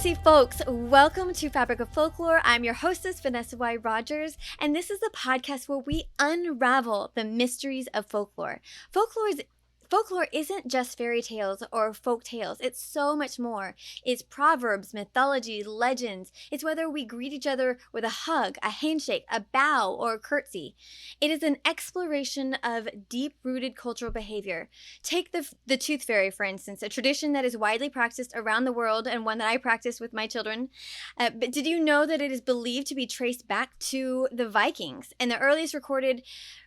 Sassy folks, welcome to Fabric of Folklore. I'm your hostess, Vanessa Y. Rogers, and this is the podcast where we unravel the mysteries of folklore. Folklore isn't just fairy tales or folk tales. It's so much more. It's proverbs, mythology, legends. It's whether we greet each other with a hug, a handshake, a bow, or a curtsy. It is an exploration of deep-rooted cultural behavior. Take the tooth fairy, for instance, a tradition that is widely practiced around the world and one that I practice with my children. But did you know that it is believed to be traced back to the Vikings? And the earliest recorded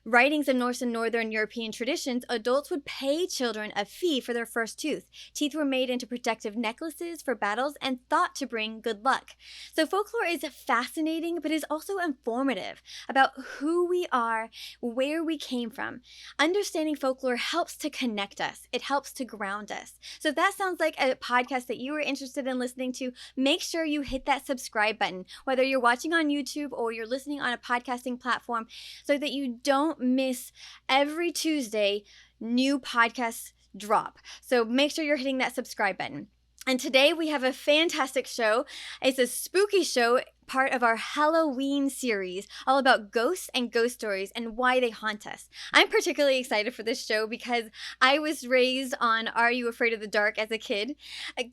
writings of Norse and Northern European traditions, adults would pay children a fee for their first tooth. Teeth were made into protective necklaces for battles and thought to bring good luck. So folklore is fascinating, but is also informative about who we are, where we came from. Understanding folklore helps to connect us. It helps to ground us. So if that sounds like a podcast that you are interested in listening to, make sure you hit that subscribe button, whether you're watching on YouTube or you're listening on a podcasting platform, so that you don't miss every Tuesday new podcasts drop. So make sure you're hitting that subscribe button. And today we have a fantastic show. It's a spooky show, part of our Halloween series, all about ghosts and ghost stories and why they haunt us. I'm particularly excited for this show because I was raised on Are You Afraid of the Dark as a kid.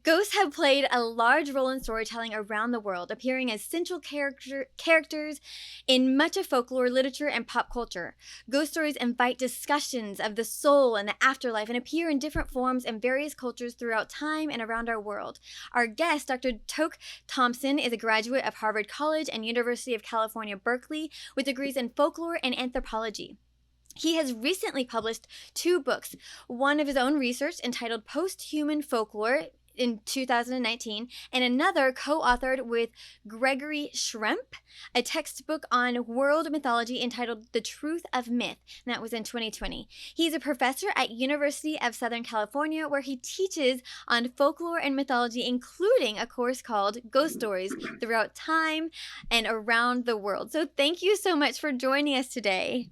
Ghosts have played a large role in storytelling around the world, appearing as central characters in much of folklore, literature, and pop culture. Ghost stories invite discussions of the soul and the afterlife and appear in different forms in various cultures throughout time and around our world. Our guest, Dr. Tok Thompson, is a graduate of Harvard College and University of California, Berkeley, with degrees in folklore and anthropology. He has recently published 2 books, one of his own research entitled Posthuman Folklore in 2019, and another co-authored with Gregory Schrempp, a textbook on world mythology entitled The Truth of Myth, and that was in 2020. He's a professor at University of Southern California, where he teaches on folklore and mythology, including a course called Ghost Stories Throughout Time and Around the World. So thank you so much for joining us today.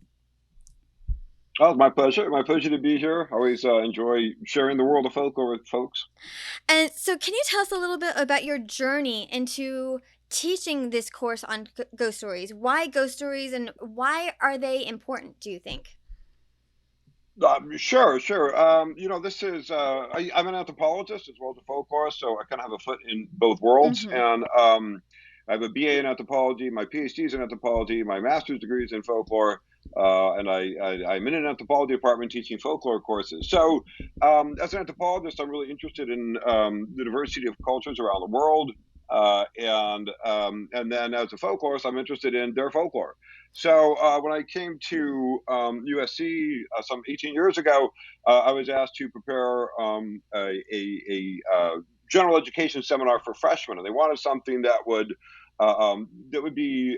Oh, my pleasure. My pleasure to be here. I always enjoy sharing the world of folklore with folks. And so can you tell us a little bit about your journey into teaching this course on ghost stories? Why ghost stories, and why are they important, do you think? Sure. This is I'm an anthropologist as well as a folklorist, so I kind of have a foot in both worlds. Mm-hmm. And I have a BA in anthropology, my PhD is in anthropology, my master's degree is in folklore, and I'm in an anthropology department teaching folklore courses. So as an anthropologist, I'm really interested in the diversity of cultures around the world. And then as a folklorist, I'm interested in their folklore. So when I came to USC some 18 years ago, I was asked to prepare a general education seminar for freshmen, and they wanted something that would be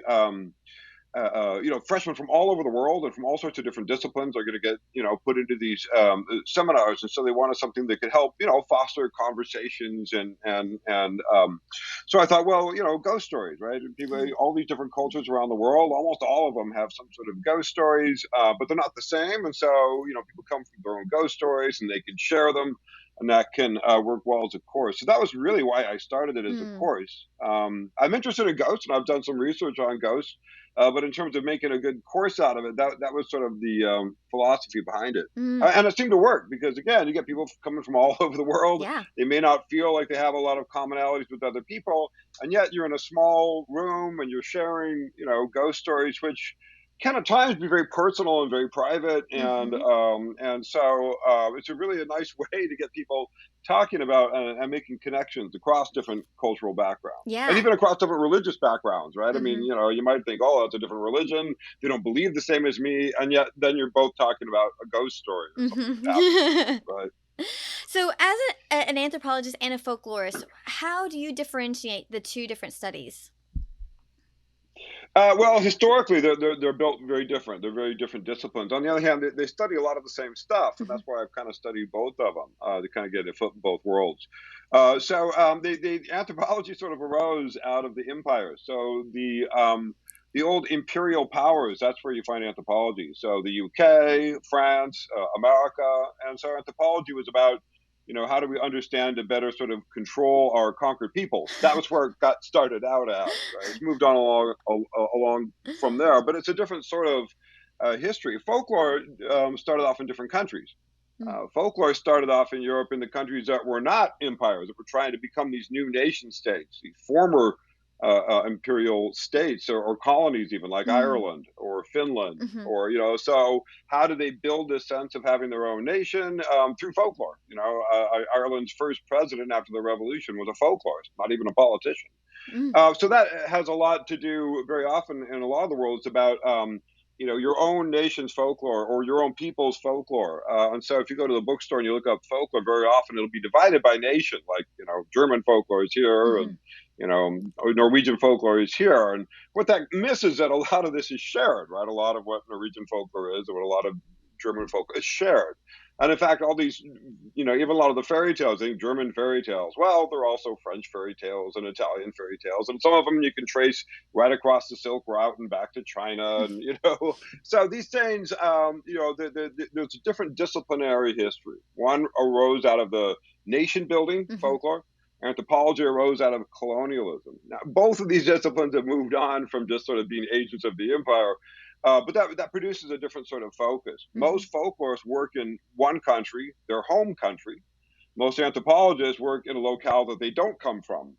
freshmen from all over the world and from all sorts of different disciplines are going to get, put into these seminars. And so they wanted something that could help, foster conversations so I thought, well, ghost stories, right? And people, all these different cultures around the world, almost all of them have some sort of ghost stories, but they're not the same. And so, people come from their own ghost stories and they can share them. And that can work well as a course. So that was really why I started it as a course. I'm interested in ghosts, and I've done some research on ghosts. But in terms of making a good course out of it, that was sort of the philosophy behind it. And it seemed to work because, again, you get people coming from all over the world. Yeah. They may not feel like they have a lot of commonalities with other people, and yet you're in a small room and you're sharing, ghost stories, which can at times be very personal and very private, and so it's really a nice way to get people talking about and making connections across different cultural backgrounds, and Yeah. even across different religious backgrounds, right? I mean, you might think, oh, that's a different religion, they don't believe the same as me, and yet then you're both talking about a ghost story or something that happened, right? So as an anthropologist and a folklorist, how do you differentiate the two different studies? Well, historically, they're built very different. They're very different disciplines. On the other hand, they study a lot of the same stuff, and that's why I've kind of studied both of them to kind of get a foot in both worlds. The anthropology sort of arose out of the empire. So the old imperial powers, that's where you find anthropology. So the UK, France, America, and so anthropology was about how do we understand to better sort of control our conquered peoples? That was where it got started out as, right? It's moved on along from there, but it's a different sort of history. Folklore started off in different countries. Folklore started off in Europe in the countries that were not empires, that were trying to become these new nation states, these former imperial states or colonies, even like Ireland or Finland, or So how do they build this sense of having their own nation? Through folklore. Ireland's first president after the revolution was a folklorist, not even a politician. So that has a lot to do. Very often in a lot of the world, it's about your own nation's folklore or your own people's folklore. And so if you go to the bookstore and you look up folklore, very often it'll be divided by nation, like, German folklore is here and, Norwegian folklore is here. And what that misses that a lot of this is shared, right? A lot of what Norwegian folklore is, or what a lot of German folklore is shared. And in fact, all these, even a lot of the fairy tales, I think German fairy tales, well, they're also French fairy tales and Italian fairy tales. And some of them you can trace right across the Silk Route and back to China. And, so these things, there's a different disciplinary history. One arose out of the nation building folklore. Anthropology arose out of colonialism. Now, both of these disciplines have moved on from just sort of being agents of the empire. But that produces a different sort of focus. Most folklorists work in one country, their home country. Most anthropologists work in a locale that they don't come from,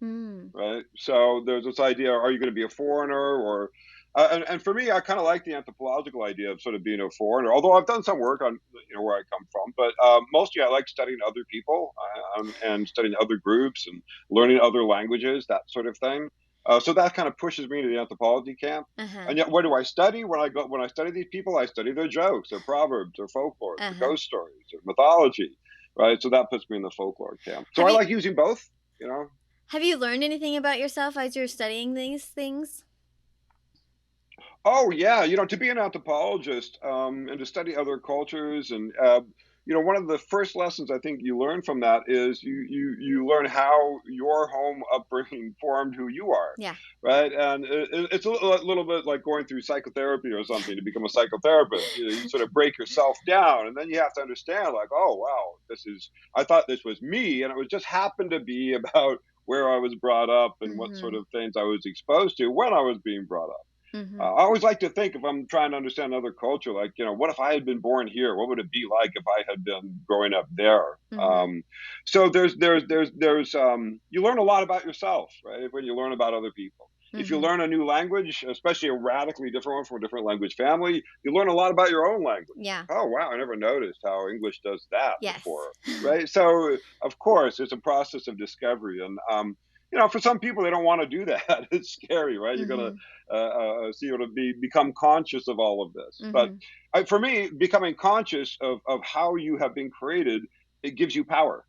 right? So there's this idea: are you going to be a foreigner, or and for me, I kind of like the anthropological idea of sort of being a foreigner. Although I've done some work on where I come from, but mostly I like studying other people and studying other groups and learning other languages, that sort of thing. So that kind of pushes me into the anthropology camp. And yet, what do I study? When I study these people, I study their jokes, their proverbs, their folklore, their ghost stories, their mythology, right? So that puts me in the folklore camp. So I like using both. Have you learned anything about yourself as you're studying these things? Oh yeah, to be an anthropologist and to study other cultures and one of the first lessons I think you learn from that is you learn how your home upbringing formed who you are. Yeah. Right. And it's a little bit like going through psychotherapy or something to become a psychotherapist. You sort of break yourself down, and then you have to understand, like, oh wow, I thought this was me, and it was just happened to be about where I was brought up and what sort of things I was exposed to when I was being brought up. I always like to think, if I'm trying to understand another culture, like, what if I had been born here? What would it be like if I had been growing up there? So there's you learn a lot about yourself, right? When you learn about other people. If you learn a new language, especially a radically different one from a different language family, you learn a lot about your own language. Yeah. Oh, wow, I never noticed how English does that before, right? So, of course, it's a process of discovery. And, for some people, they don't want to do that. It's scary, right? You're going to become conscious of all of this. But for me, becoming conscious of how you have been created, it gives you power,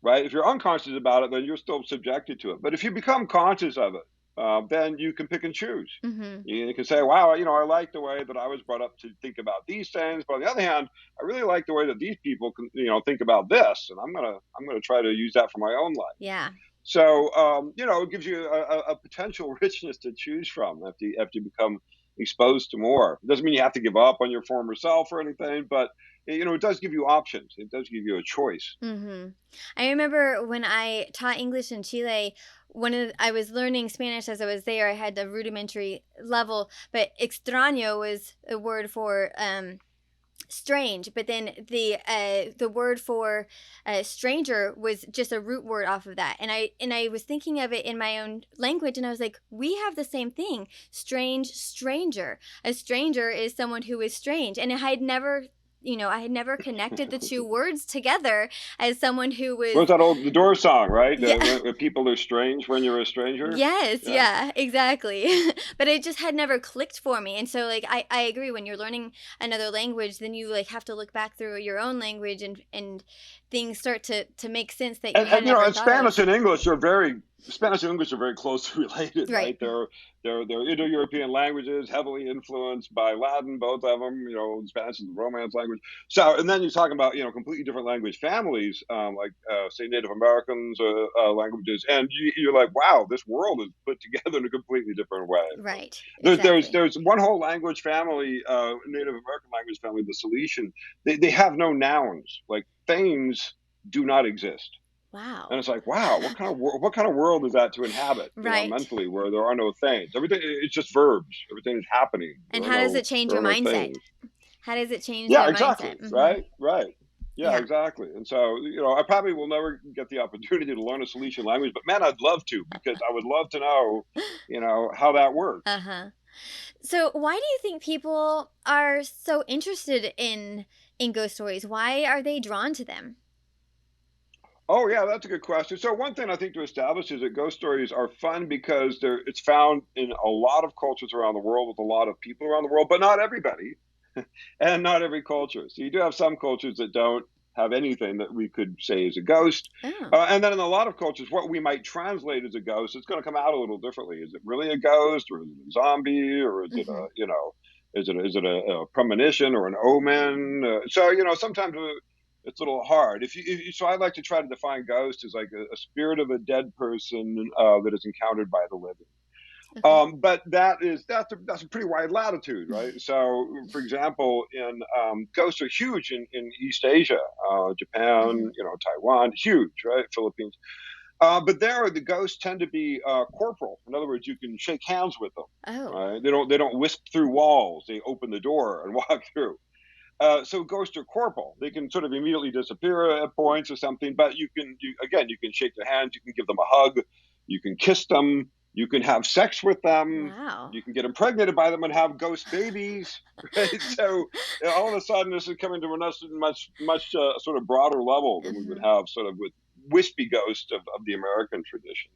right? If you're unconscious about it, then you're still subjected to it. But if you become conscious of it, then you can pick and choose. You can say, wow, I like the way that I was brought up to think about these things. But on the other hand, I really like the way that these people can, think about this. And I'm going to try to use that for my own life. Yeah. So, it gives you a potential richness to choose from after you become exposed to more. It doesn't mean you have to give up on your former self or anything, but it does give you options. It does give you a choice. I remember when I taught English in Chile, I was learning Spanish as I was there. I had a rudimentary level, but extraño was a word for strange, but then the word for stranger was just a root word off of that, and I was thinking of it in my own language, and I was like, we have the same thing. Strange, stranger. A stranger is someone who is strange, and I had never connected the two words together as someone who was. What's that the Doors song, right? Yeah. People are strange when you're a stranger. Yes, yeah, exactly. But it just had never clicked for me, and so like I agree. When you're learning another language, then you like have to look back through your own language, and things start to make sense that you had never thought Spanish of. and English are very closely related, right? They're Indo-European languages, heavily influenced by Latin, both of them. Spanish is the Romance language. So, and then you're talking about completely different language families, like say Native Americans languages, and you're like, wow, this world is put together in a completely different way. Right. There's one whole language family, Native American language family, the Cilician. They have no nouns, like things do not exist. And Wow. it's like, wow, what kind of world is that to inhabit, Right. mentally, where there are no things? Everything, it's just verbs. Everything is happening. And how does it change There your are no mindset? things. How does it change Yeah, their mindset? exactly. Right, right. Yeah, Yeah. exactly. And so, I probably will never get the opportunity to learn a Silesian language, but man, I'd love to, because I would love to know, how that works. Uh-huh. So why do you think people are so interested in ghost stories? Why are they drawn to them? Oh yeah, that's a good question. So one thing I think to establish is that ghost stories are fun because it's found in a lot of cultures around the world with a lot of people around the world, but not everybody and not every culture. So you do have some cultures that don't have anything that we could say is a ghost. Oh. And then in a lot of cultures, what we might translate as a ghost, it's going to come out a little differently. Is it really a ghost, or is it a zombie, or is it Mm-hmm. is it a premonition or an omen? So sometimes it's a little hard. So I like to try to define ghost as like a spirit of a dead person that is encountered by the living. Okay. But that's a pretty wide latitude, right? So, for example, in ghosts are huge in East Asia, Mm-hmm. Japan, Taiwan, huge, right? Philippines. But there, the ghosts tend to be corporal. In other words, you can shake hands with them. Oh. Right? They don't wisp through walls. They open the door and walk through. So ghosts are corporal. They can sort of immediately disappear at points or something, but you can shake their hands, you can give them a hug, you can kiss them, you can have sex with them, Wow. you can get impregnated by them and have ghost babies, right? So all of a sudden, this is coming to a much sort of broader level than we would Mm-hmm. have sort of with wispy ghosts of the American tradition.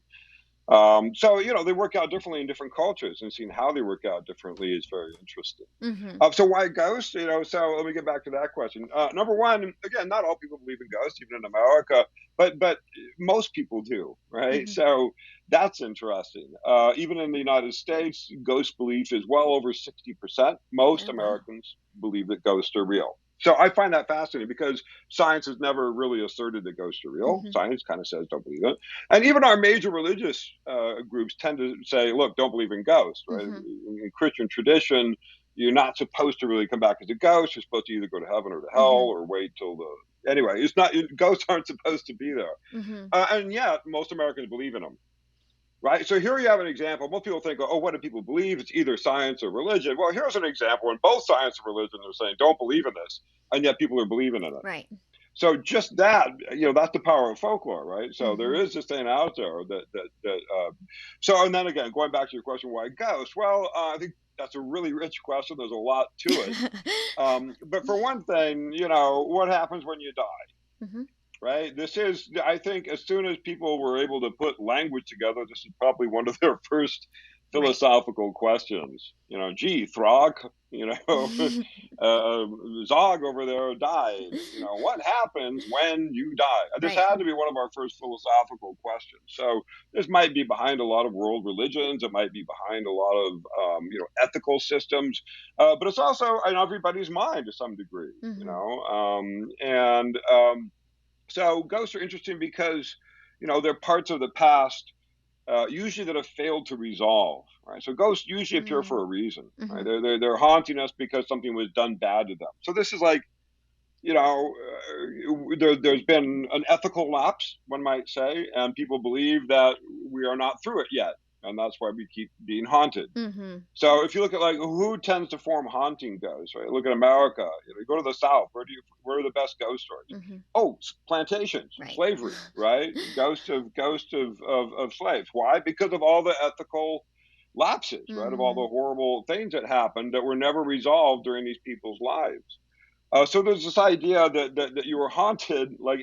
So they work out differently in different cultures, and seeing how they work out differently is very interesting. Mm-hmm. So why ghosts? So let me get back to that question. Number one, again, not all people believe in ghosts, even in America, but most people do, right? Mm-hmm. So that's interesting. Even in the United States, ghost belief is well over 60%. Most Oh wow. Americans believe that ghosts are real. So I find that fascinating because science has never really asserted that ghosts are real. Mm-hmm. Science kind of says don't believe it, and even our major religious groups tend to say, look, don't believe in ghosts, right? Mm-hmm. In Christian tradition, you're not supposed to really come back as a ghost. You're supposed to either go to heaven or to hell, Mm-hmm. or wait till the. Anyway, it's not, ghosts aren't supposed to be there, Mm-hmm. and yet most Americans believe in them. Right. So here you have an example. Most people think, oh, what do people believe? It's either science or religion. Well, here's an example. In both science and religion, they're saying, don't believe in this. And yet people are believing in it. Right. So just that, that's the power of folklore, right? So there Mm-hmm. is this thing out there so, and then again, going back to your question, why ghosts? Well, I think that's a really rich question. There's a lot to it. But for one thing, what happens when you die? Mm-hmm. Right? I think, as soon as people were able to put language together, this is probably one of their first Right. philosophical questions. Gee, Throg, Zog over there died. What happens when you die? This Right. had to be one of our first philosophical questions. So this might be behind a lot of world religions. It might be behind a lot of, ethical systems. But it's also in everybody's mind to some degree, Mm-hmm. and so ghosts are interesting because, they're parts of the past, usually that have failed to resolve. Right. So ghosts usually appear Mm-hmm. for a reason. Right. Mm-hmm. They're haunting us because something was done bad to them. So this is like, there's been an ethical lapse, one might say, and people believe that we are not through it yet, and that's why we keep being haunted. Mm-hmm. So if you look at, like, who tends to form haunting ghosts, right? Look at America. You go to the South. Where are the best ghost stories? Mm-hmm. Oh, plantations, Right. slavery, right? Ghosts of slaves. Why? Because of all the ethical lapses, right? Of all Mm-hmm. the horrible things that happened that were never resolved during these people's lives. So there's this idea that you were haunted, like,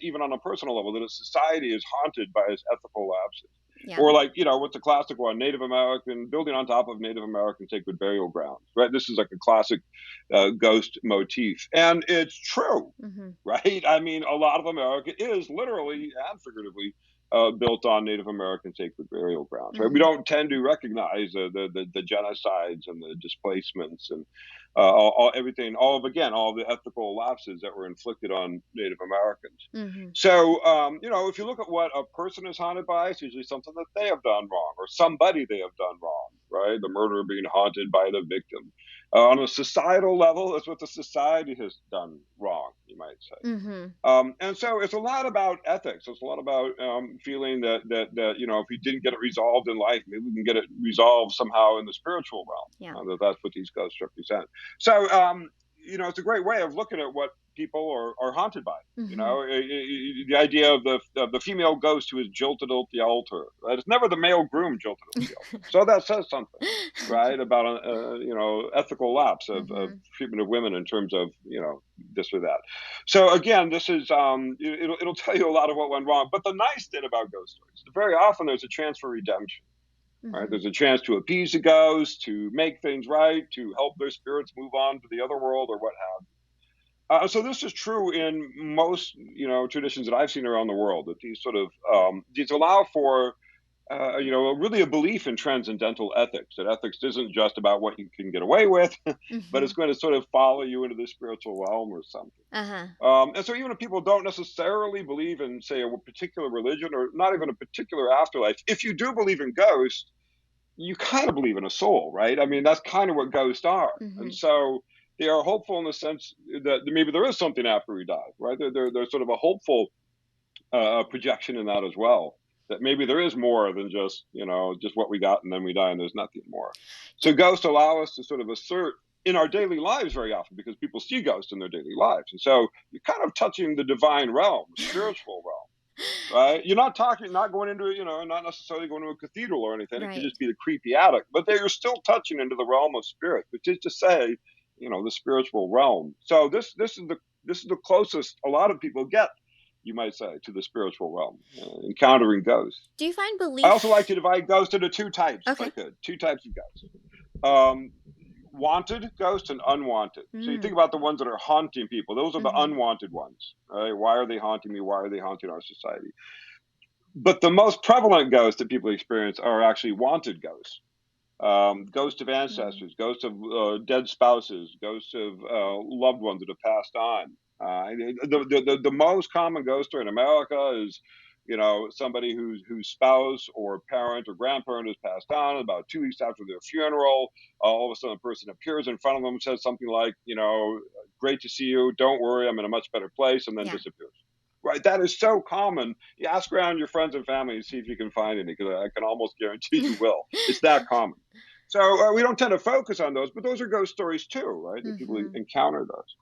even on a personal level, that a society is haunted by its ethical lapses. Yeah. Or, like, what's the classic one? Native American, building on top of Native American sacred burial grounds, right? This is like a classic ghost motif. And it's true, Mm-hmm. right? I mean, a lot of America is literally and figuratively built on Native American sacred burial grounds, right? We Mm-hmm. don't tend to recognize the genocides and the displacements and everything, all of the ethical lapses that were inflicted on Native Americans. Mm-hmm. So, if you look at what a person is haunted by, it's usually something that they have done wrong, or somebody they have done wrong, right? The murderer being haunted by the victim. On a societal level, that's what the society has done wrong. might say. Mm-hmm. And so it's a lot about ethics. It's a lot about feeling that if we didn't get it resolved in life, maybe we can get it resolved somehow in the spiritual Yeah. realm. That's what these ghosts represent. So it's a great way of looking at what people are haunted by. Mm-hmm. The idea of the female ghost who is jilted at the altar. Right? It's never the male groom jilted at the altar. So that says something, right, about ethical lapse of Mm-hmm. treatment of women in terms of this or that. So again, this is it'll tell you a lot of what went wrong. But the nice thing about ghost stories, very often there's a chance for redemption. Right? Mm-hmm. There's a chance to appease the ghost, to make things right, to help their spirits move on to the other world or what have you. So this is true in most traditions that I've seen around the world. That these allow for really a belief in transcendental ethics. That ethics isn't just about what you can get away with, but Mm-hmm. it's going to sort of follow you into the spiritual realm or something. Uh-huh. And so even if people don't necessarily believe in, say, a particular religion or not even a particular afterlife, if you do believe in ghosts, you kind of believe in a soul, right? I mean, that's kind of what ghosts are. Mm-hmm. And so they are hopeful in the sense that maybe there is something after we die, right? They're sort of a hopeful projection in that as well. That maybe there is more than just what we got and then we die and there's nothing more. So ghosts allow us to sort of assert in our daily lives very often because people see ghosts in their daily lives. And so you're kind of touching the divine realm, the spiritual realm. Right? You're not going into, not necessarily going to a cathedral or anything. It could Right. just be the creepy attic, but you're still touching into the realm of spirit, which is to say, the spiritual realm. So this is the closest a lot of people get, you might say, to the spiritual realm, encountering ghosts. Do you find I also like belief? to divide ghosts into two types, if I Okay. could. Two types of ghosts. Wanted ghosts and unwanted. So you think about the ones that are haunting people. Those are the Mm-hmm. unwanted ones. Right? Why are they haunting me? Why are they haunting our society? But the most prevalent ghosts that people experience are actually wanted ghosts. Ghosts of Mm-hmm. ancestors, ghosts of dead spouses, ghosts of loved ones that have passed on. The most common ghost story in America is, somebody whose spouse or parent or grandparent has passed on. About 2 weeks after their funeral, all of a sudden a person appears in front of them, says something like, "Great to see you. Don't worry, I'm in a much better place," and then Yeah. disappears. Right, that is so common. You ask around your friends and family and see if you can find any, because I can almost guarantee you will. It's that common. So we don't tend to focus on those, but those are ghost stories too, right? That people Mm-hmm. encounter those.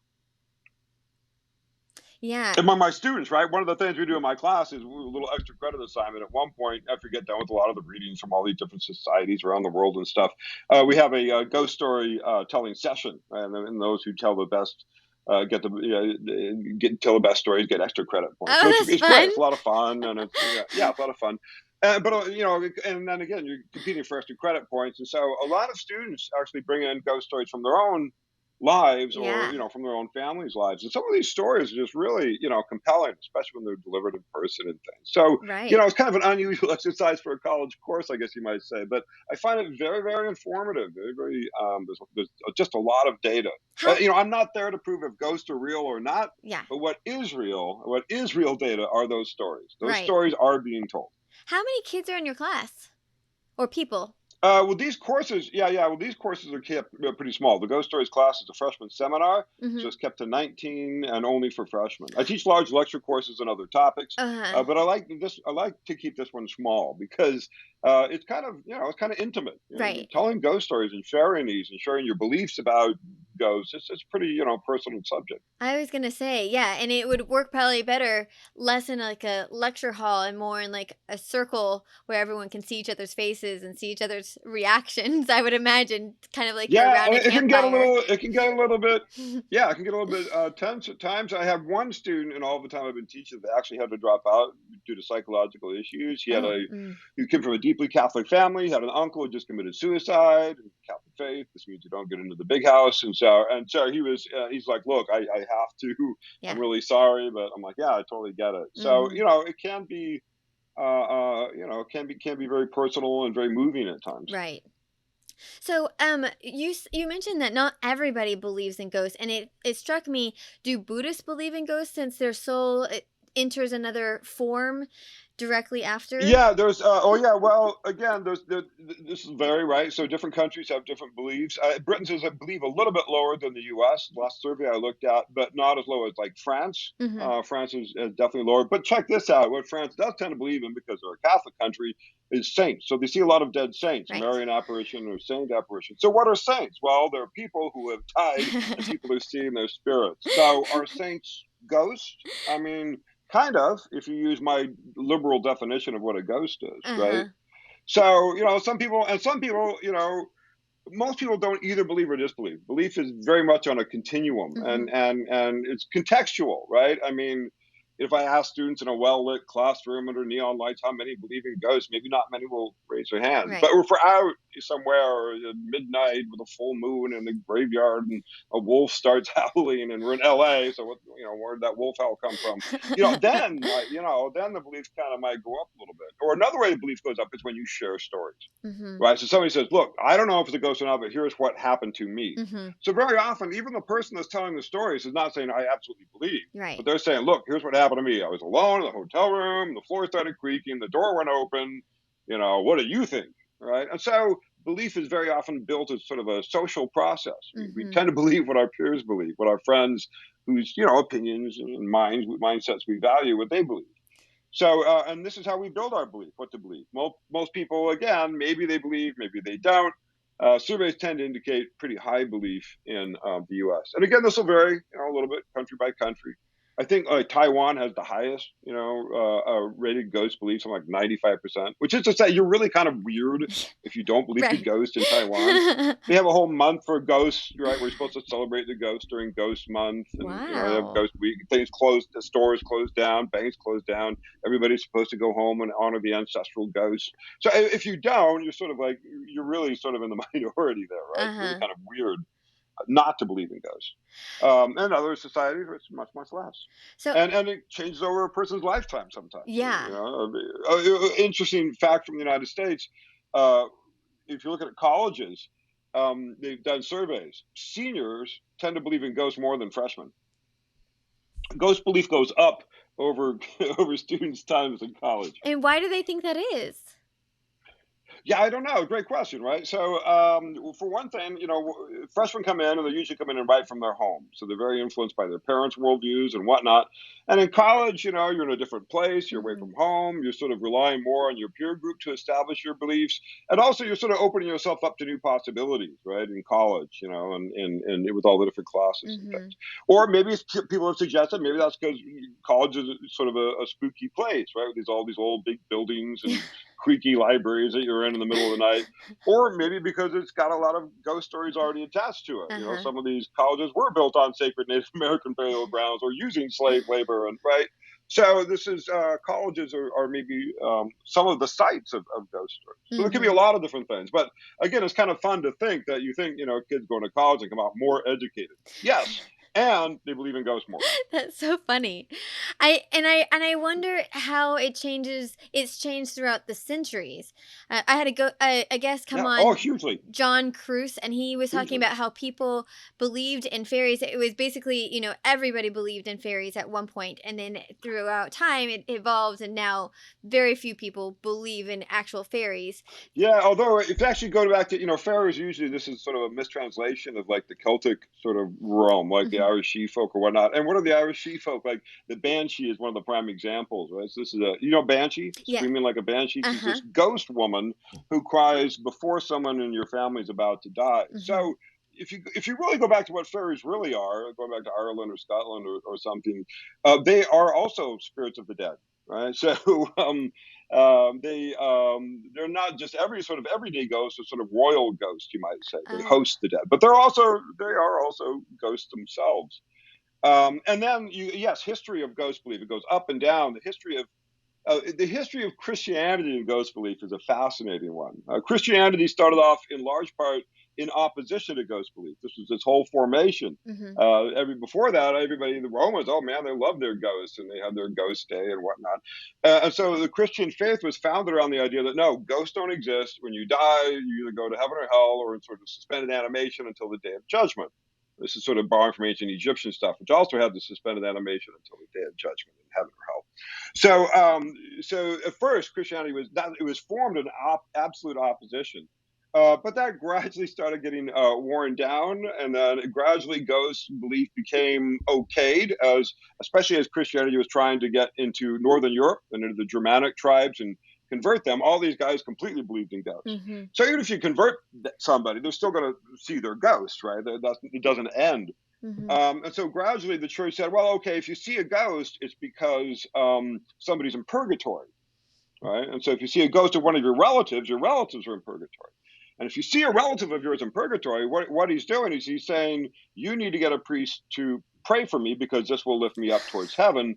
Yeah. Among my students, right? One of the things we do in my class is a little extra credit assignment. At one point, after we get done with a lot of the readings from all these different societies around the world and stuff, we have a ghost story telling session, and those who tell the best tell the best stories, get extra credit points. So Oh, that's it's great. fun. It's a lot of fun, and it's it's a lot of fun. But and then again, you're competing for extra credit points, and so a lot of students actually bring in ghost stories from their own lives or Yeah. from their own families' lives, and some of these stories are just really compelling, especially when they're delivered in person and things. So Right. it's kind of an unusual exercise for a college course, I guess you might say, but I find it very, very informative. Very, very there's just a lot of data. How? I'm not there to prove if ghosts are real or not, Yeah. but what is real data are those stories. Those Right. stories are being told. How many kids are in your class or people? Well, these courses, Well, these courses are kept pretty small. The Ghost Stories class is a freshman seminar, so Mm-hmm. it's kept to 19 and only for freshmen. I teach large lecture courses and other topics, Uh-huh. but I like this. I like to keep this one small because it's kind of it's kind of intimate. You're Right. telling ghost stories and sharing these and sharing your beliefs about ghosts. It's pretty personal subject. I was gonna say, yeah, and it would work probably better, less in like a lecture hall and more in like a circle where everyone can see each other's faces and see each other's reactions. I would imagine, kind of like you're Yeah, around a it can get a campfire. little. It can get a little bit. Yeah, it can get a little bit tense at times. I have one student in all the time I've been teaching that actually had to drop out due to psychological issues. Oh. He came from a deeply Catholic family. He had an uncle who just committed suicide. Catholic faith. This means you don't get into the big house, and so he was. He's like, look, I have to. I'm Yeah. really sorry, but I'm like, yeah, I totally get it. So Mm-hmm. it can be. Can be very personal and very moving at times. Right. So, you mentioned that not everybody believes in ghosts, and it struck me. Do Buddhists believe in ghosts since their soul enters another form directly after. Yeah, there's well, again, this is very right. So different countries have different beliefs. Britain's is, I believe, a little bit lower than the U.S. Last survey I looked at, but not as low as like France. Mm-hmm. France is definitely lower. But check this out: what France does tend to believe in, because they're a Catholic country, is saints. So they see a lot of dead saints, Right. Marian apparition or saint apparition. So what are saints? Well, they're people who have died and people who see in their spirits. So are saints ghosts? I mean, kind of, if you use my liberal definition of what a ghost is, right? Uh-huh. So, some people, most people don't either believe or disbelieve. Belief is very much on a continuum, Mm-hmm. and it's contextual, right? I mean, if I ask students in a well-lit classroom under neon lights how many believe in ghosts, maybe not many will raise their hands. Right. But if we're out somewhere at midnight with a full moon in the graveyard and a wolf starts howling, and we're in LA, so where did that wolf howl come from? Then the belief kind of might go up a little bit. Or another way the belief goes up is when you share stories. Mm-hmm. Right. So somebody says, look, I don't know if it's a ghost or not, but here's what happened to me. Mm-hmm. So very often, even the person that's telling the stories is not saying, I absolutely believe, Right. but they're saying, look, here's what happened to me. I was alone in the hotel room. The floor started creaking. The door went open. What do you think? Right. And so belief is very often built as sort of a social process. We Mm-hmm. tend to believe what our peers believe, what our friends whose, opinions and mindsets we value, what they believe. So, and this is how we build our belief, what to believe. Most people, again, maybe they believe, maybe they don't. Surveys tend to indicate pretty high belief in the U.S. And again, this will vary, a little bit country by country. I think Taiwan has the highest, rated ghost belief, something like 95%, which is to say you're really kind of weird if you don't believe in Right. ghosts in Taiwan. They have a whole month for ghosts, right? We're supposed to celebrate the ghosts during Ghost Month, and they have Wow. Ghost Week. Things closed, the stores closed down, banks closed down. Everybody's supposed to go home and honor the ancestral ghosts. So if you don't, you're sort of like you're really sort of in the minority there, right? It's really Uh-huh. kind of weird not to believe in ghosts. And other societies, it's much much less. So, And it changes over a person's lifetime sometimes. yeah. Interesting fact from the United States. Uh, if you look at colleges, they've done surveys. Seniors tend to believe in ghosts more than freshmen. Ghost belief goes up over over students' times in college. And why do they think that is? Yeah, I don't know. Great question, right? So, for one thing, freshmen come in and they usually come in and write from their home. So they're very influenced by their parents' worldviews and whatnot. And in college, you're in a different place, you're away Mm-hmm. from home, you're sort of relying more on your peer group to establish your beliefs. And also, you're sort of opening yourself up to new possibilities, right, in college, and with all the different classes and Mm-hmm. things. Or maybe people have suggested maybe that's because college is sort of a spooky place, right, with all these old big buildings and creaky libraries that you're in the middle of the night, or maybe because it's got a lot of ghost stories already attached to it. Uh-huh. Some of these colleges were built on sacred Native American burial grounds or using slave labor, and right. So this is colleges are maybe some of the sites of ghost stories. So there could be a Mm-hmm. lot of different things. But again, it's kind of fun to think that you think kids going to college and come out more educated. Yes, and they believe in ghosts more. That's so funny. I wonder how it changes. It's changed throughout the centuries. I had a guest come Yeah. Oh, on, hugely, John Cruise, and he was talking hugely. about how people believed in fairies. It was basically, everybody believed in fairies at one point, and then throughout time it evolved, and now very few people believe in actual fairies. Yeah, although if you actually go back to, fairies, usually this is sort of a mistranslation of like the Celtic sort of realm, like the Hmm. Irish she folk or whatnot. And what are the Irish she folk? Like the banshee is one of the prime examples, right? So this is banshee, Yeah. screaming like a banshee. Uh She's huh. this ghost woman who cries before someone in your family is about to die. Hmm. So if you really go back to what fairies really are, going back to Ireland or Scotland or something, they are also spirits of the dead, right? So they're not just every sort of everyday ghost, or sort of royal ghost, you might say. They Oh. host the dead, but they are also ghosts themselves. And then yes, history of ghost belief, it goes up and down. The history of Christianity and ghost belief is a fascinating one. Christianity started off in large part in opposition to ghost belief. This was its whole formation. Hmm. Before that, everybody, the Romans, oh man, they loved their ghosts and they had their ghost day and whatnot. And so the Christian faith was founded around the idea that no, ghosts don't exist. When you die, you either go to heaven or hell or in sort of suspended animation until the day of judgment. This is sort of borrowing from ancient Egyptian stuff, which also had the suspended animation until the day of judgment in heaven or hell. So at first, Christianity was not, it was formed in absolute opposition. But that gradually started getting worn down, and then gradually ghost belief became okayed, especially as Christianity was trying to get into Northern Europe and into the Germanic tribes and convert them. All these guys completely believed in ghosts. Mm-hmm. So even if you convert somebody, they're still going to see their ghost, right? It doesn't end. Mm-hmm. And so gradually the church said, well, okay, if you see a ghost, it's because somebody's in purgatory, right? And so if you see a ghost of one of your relatives are in purgatory. And if you see a relative of yours in purgatory, what he's doing is he's saying, you need to get a priest to pray for me because this will lift me up towards heaven.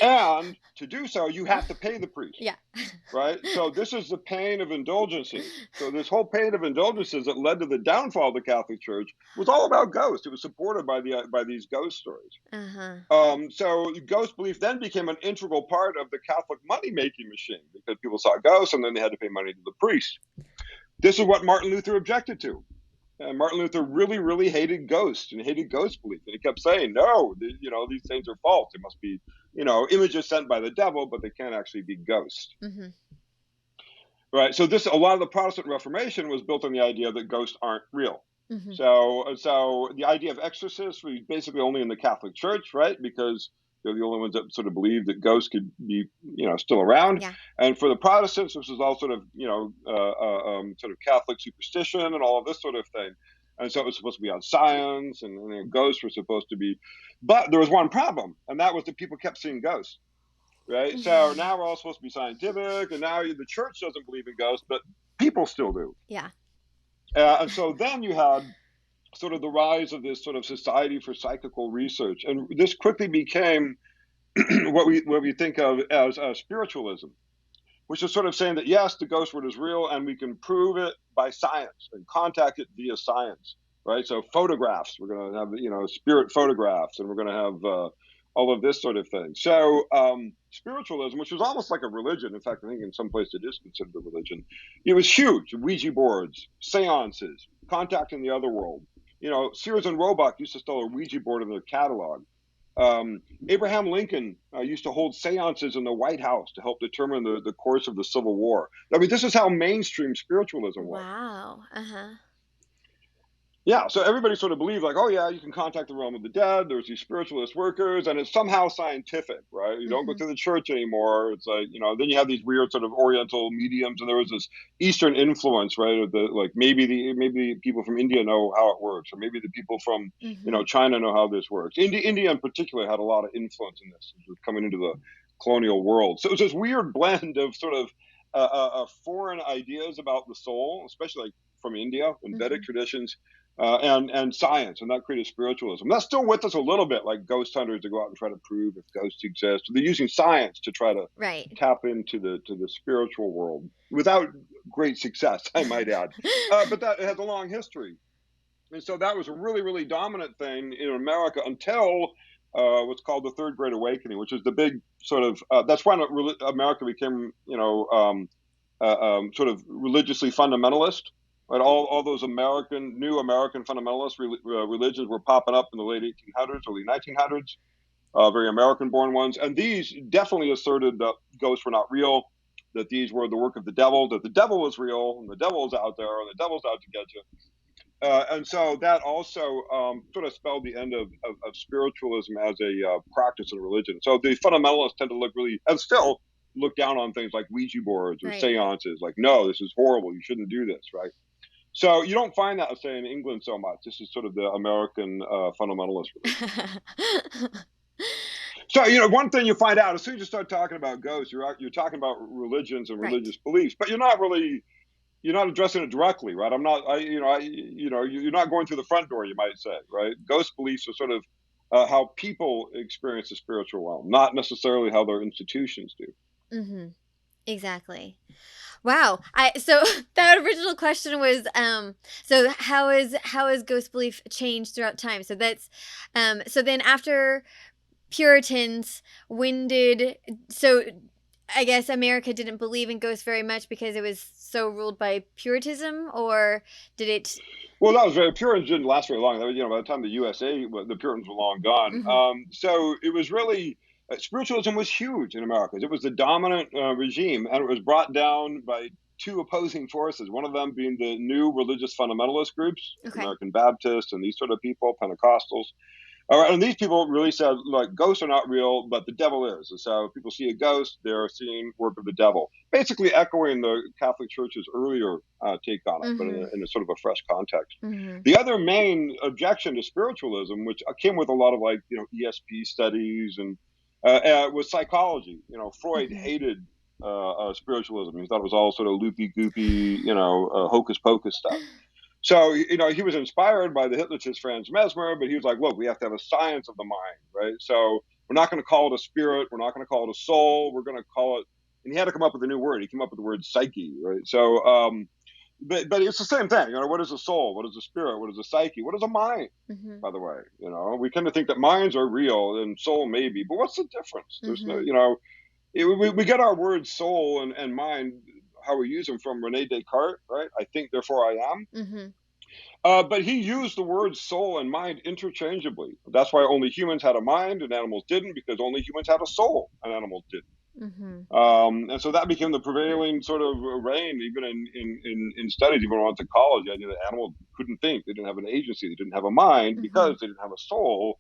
And to do so, you have to pay the priest. Yeah. Right? So this is the pain of indulgences. So this whole pain of indulgences that led to the downfall of the Catholic Church was all about ghosts. It was supported by these ghost stories. So ghost belief then became an integral part of the Catholic money-making machine because people saw ghosts and then they had to pay money to the priest. This is what Martin Luther objected to. And Martin Luther really, really hated ghosts and hated ghost belief. And he kept saying, no, these things are false. They must be, images sent by the devil, but they can't actually be ghosts. Mm-hmm. Right. So a lot of the Protestant Reformation was built on the idea that ghosts aren't real. Mm-hmm. So the idea of exorcists was basically only in the Catholic Church, right? Because they're the only ones that sort of believe that ghosts could be, still around. Yeah. And for the Protestants, this was all sort of, sort of Catholic superstition and all of this sort of thing. And so it was supposed to be on science, and ghosts were supposed to be. But there was one problem, and that was that people kept seeing ghosts. Right. So now we're all supposed to be scientific, and now the church doesn't believe in ghosts, but people still do. Yeah. And so then you had sort of the rise of this sort of Society for Psychical Research, and this quickly became what we think of as spiritualism, which is sort of saying that yes, the ghost world is real, and we can prove it by science and contact it via science. Right. So photographs, we're going to have spirit photographs, and we're going to have all of this sort of thing. So spiritualism, which was almost like a religion, in fact, I think in some places it is considered a religion, it was huge. Ouija boards, seances, contacting the other world. Sears and Roebuck used to sell a Ouija board in their catalog. Abraham Lincoln used to hold seances in the White House to help determine the course of the Civil War. I mean, this is how mainstream spiritualism was. Wow. Uh-huh. Yeah, so everybody sort of believed like, oh yeah, you can contact the realm of the dead. There's these spiritualist workers, and it's somehow scientific, right? You don't go through the church anymore. It's like, then you have these weird sort of Oriental mediums, and there was this Eastern influence, right? Of maybe people from India know how it works, or maybe the people from China know how this works. India in particular had a lot of influence in this as it was coming into the colonial world. So it was this weird blend of sort of foreign ideas about the soul, especially like from India and Vedic traditions. And science, and that created spiritualism. That's still with us a little bit, like ghost hunters to go out and try to prove if ghosts exist. They're using science to try to tap into the spiritual world without great success, I might add. But that has a long history. And so that was a really, really dominant thing in America until what's called the Third Great Awakening, which is the big sort of, that's when America became, sort of religiously fundamentalist. Right, all those new American fundamentalist religions were popping up in the late 1800s, early 1900s, very American-born ones. And these definitely asserted that ghosts were not real, that these were the work of the devil, that the devil was real, and the devil is out there, and the devil's out to get you. And so that also sort of spelled the end of spiritualism as a practice and religion. So the fundamentalists tend to look really, and still look down on things like Ouija boards or seances, like, no, this is horrible, you shouldn't do this, right? So you don't find that, say, in England so much. This is sort of the American fundamentalist religion. So, one thing you find out as soon as you start talking about ghosts, you're talking about religions and religious beliefs, but you're not addressing it directly, right? You're not going through the front door, you might say, right? Ghost beliefs are sort of how people experience the spiritual realm, not necessarily how their institutions do. Mm-hmm. Exactly. Wow. So that original question was, so how is ghost belief changed throughout time? So that's, so then after Puritans, so I guess America didn't believe in ghosts very much because it was so ruled by Puritanism, or did it? Well, that was very Puritans didn't last very long. That was, by the time the USA, the Puritans were long gone. Hmm. So it was really spiritualism was huge in America. It was the dominant regime, and it was brought down by two opposing forces. One of them being the new religious fundamentalist groups, Okay. American Baptists, and these sort of people, Pentecostals. All right, and these people really said, like, ghosts are not real, but the devil is. And so if people see a ghost, they're seeing work of the devil, basically echoing the Catholic Church's earlier take on it, but Hmm. in a sort of a fresh context. Hmm. The other main objection to spiritualism, which came with a lot of ESP studies and was psychology. Freud Hmm. hated spiritualism. He thought it was all sort of loopy goopy, hocus pocus stuff. So, he was inspired by the hypnotist Franz Mesmer, but he was like, look, we have to have a science of the mind, right? So we're not going to call it a spirit. We're not going to call it a soul. We're going to call it, and he had to come up with a new word. He came up with the word psyche, right? So, but it's the same thing. What is a soul? What is a spirit? What is a psyche? What is a mind? Hmm. By the way, we tend to think that minds are real and soul maybe, but what's the difference? There's no, Hmm. we get our words soul and mind, how we use them, from Rene Descartes, right? I think, therefore I am. Hmm. But he used the words soul and mind interchangeably. That's why only humans had a mind and animals didn't, because only humans had a soul and animals didn't. Hmm. And so that became the prevailing sort of reign, even in studies, even when I went to college. I knew that animals couldn't think, they didn't have an agency, they didn't have a mind Hmm. because they didn't have a soul,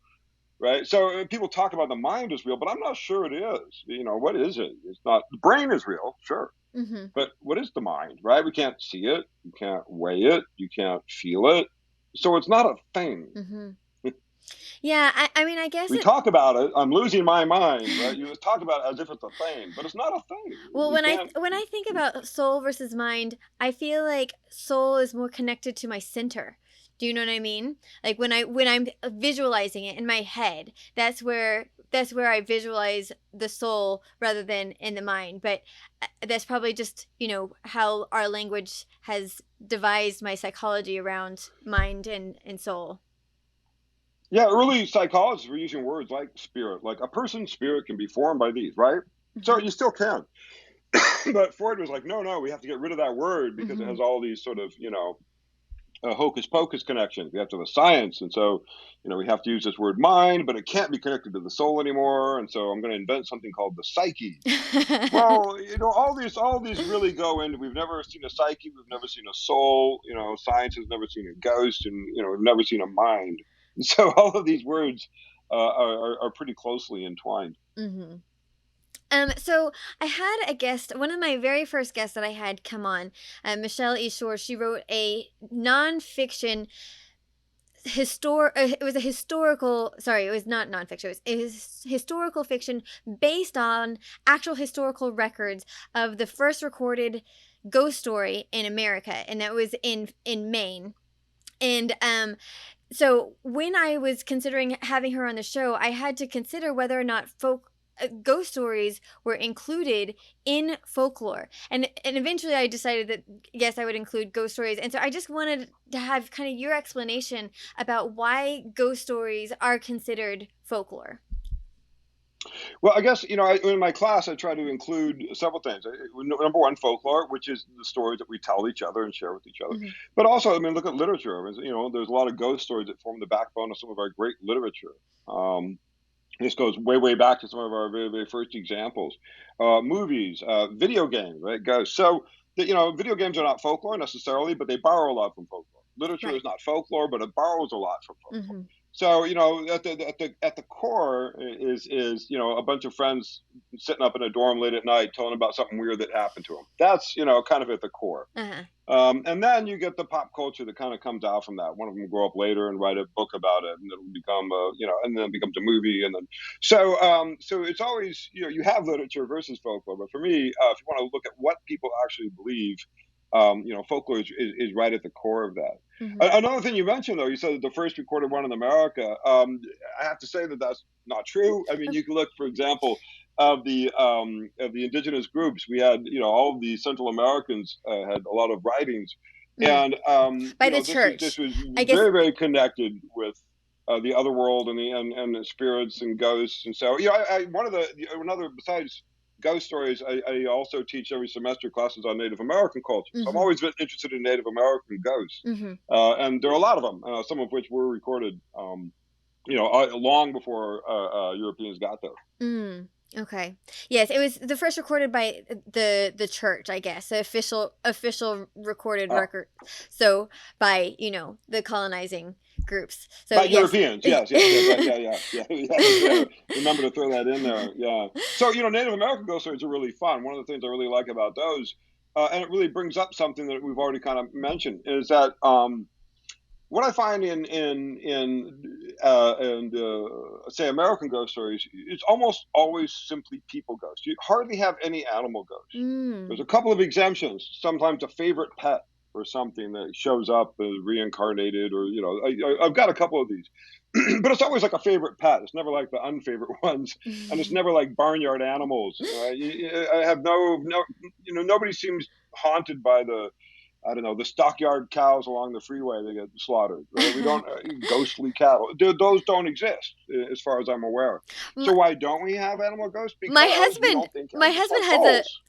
right? So people talk about the mind as real, but I'm not sure it is. What is it? It's not. The brain is real, sure, Hmm. but what is the mind, right? We can't see it, you can't weigh it, you can't feel it. So it's not a thing. Hmm. Yeah, I mean, I guess We it. talk about it, I'm losing my mind, right? You just talk about it as if it's a thing, but it's not a thing. Well, We when I can't. when I think about soul versus mind, I feel like soul is more connected to my center. Do you know what I mean? Like when I'm visualizing it in my head, that's where I visualize the soul rather than in the mind. But that's probably just, how our language has devised my psychology around mind and soul. Yeah, early psychologists were using words like spirit, like a person's spirit can be formed by these, right? So Mhm. you still can. But Freud was like, no, no, we have to get rid of that word because it has Mhm. all these sort of, hocus pocus connections. We have to have a science. And so, we have to use this word mind, but it can't be connected to the soul anymore. And so I'm going to invent something called the psyche. Well, all these really go into, we've never seen a psyche, we've never seen a soul, science has never seen a ghost, and we've never seen a mind. So all of these words are pretty closely entwined. Mhm. So I had a guest, one of my very first guests that I had come on, Michelle E. Shore. She wrote a nonfiction it was a historical, sorry, it was not nonfiction, it was historical fiction based on actual historical records of the first recorded ghost story in America, and that was in Maine. And so when I was considering having her on the show, I had to consider whether or not ghost stories were included in folklore, and eventually I decided that yes, I would include ghost stories. And so I just wanted to have kind of your explanation about why ghost stories are considered folklore. Well, I guess in my class I try to include several things. Number one, folklore, which is the stories that we tell each other and share with each other. Hmm. But also, I mean, look at literature. I mean, there's a lot of ghost stories that form the backbone of some of our great literature. This goes way, way back to some of our very, very first examples. Movies, video games, right? Ghosts. So, video games are not folklore necessarily, but they borrow a lot from folklore. Literature is Right. not folklore, but it borrows a lot from folklore. Hmm. So, at the core is a bunch of friends sitting up in a dorm late at night telling about something weird that happened to them. That's kind of at the core. Uh-huh. And then you get the pop culture that kind of comes out from that. One of them will grow up later and write a book about it, and it'll become and then it becomes a movie, and then so it's always you have literature versus folklore. But for me, if you want to look at what people actually believe, folklore is right at the core of that. Hmm. Another thing you mentioned, though, you said that the first recorded one in America. I have to say that that's not true. I mean, you can look, for example, of the indigenous groups. We had, all of the Central Americans had a lot of writings, Mm. and By the this church, was I guess. very, very connected with the other world and the spirits and ghosts. And so, one of another, besides ghost stories, I also teach every semester classes on Native American culture. So I'm Mm-hmm. always been interested in Native American ghosts, Mm-hmm. and there are a lot of them. Some of which were recorded, long before Europeans got there. Mm. Okay. Yes, it was the first recorded by the church, I guess, the official recorded Uh, record. So by, the colonizing groups. So By yes. Europeans, yes, yes, yes, yeah. Yeah. Remember to throw that in there. Yeah. So Native American ghost stories are really fun. One of the things I really like about those, and it really brings up something that we've already kind of mentioned, is that what I find in say American ghost stories, it's almost always simply people ghosts. You hardly have any animal ghosts. There's Mm. a couple of exemptions. Sometimes a favorite pet or something that shows up reincarnated, or I've got a couple of these, but it's always like a favorite pet. It's never like the unfavorite ones, and it's never like barnyard animals. I have no, nobody seems haunted by the, I don't know, the stockyard cows along the freeway that get slaughtered. Right? We don't ghostly cattle. Those don't exist as far as I'm aware. My, So why don't we have animal ghosts? my Because we husband don't think my animals husband have has a souls.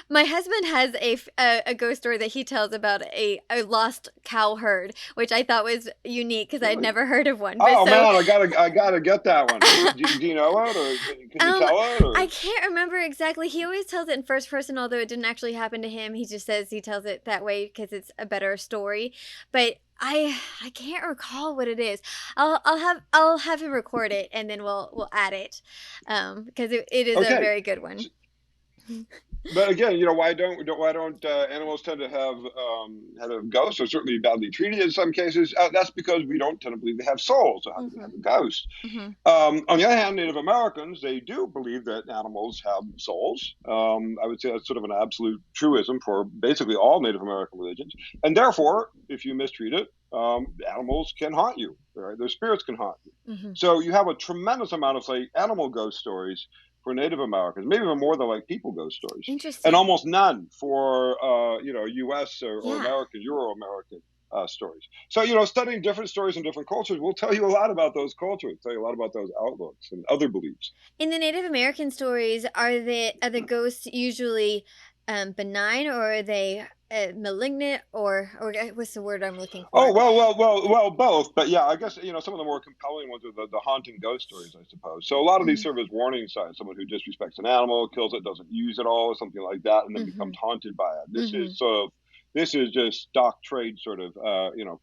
my husband has a ghost story that he tells about a lost cow herd, which I thought was unique because I'd Really? never heard of one. But Oh so man, I gotta get that one. Do you know it, or can you Um, tell it? I Or can't remember exactly. He always tells it in first person, although it didn't actually happen to him. He just says he tells it that way because it's a better story. But I can't recall what it is. I'll have him record it and then we'll add it, because it is a okay. very good one. But again, why don't animals tend to have ghosts, or certainly badly treated in some cases? That's because we don't tend to believe they have souls. So how can they Mhm. have a ghost? Mhm. On the other hand, Native Americans, they do believe that animals have souls. I would say that's sort of an absolute truism for basically all Native American religions, and therefore, if you mistreat it, animals can haunt you. Right? Their spirits can haunt you. Mhm. So you have a tremendous amount of, say, animal ghost stories for Native Americans, maybe even more than like people ghost stories, and Interesting. almost none for U.S. or Yeah. American, Euro American stories. So studying different stories in different cultures will tell you a lot about those cultures, tell you a lot about those outlooks and other beliefs. In the Native American stories, are the ghosts usually benign, or are they malignant, or what's the word I'm looking Oh for? well, both. But yeah, I guess some of the more compelling ones are the haunting ghost stories, I suppose. So a lot of these Mm-hmm. serve as warning signs. Someone who disrespects an animal, kills it, doesn't use it all, or something like that, and then Mm-hmm. becomes haunted by it. Mm-hmm. This is just stock trade sort of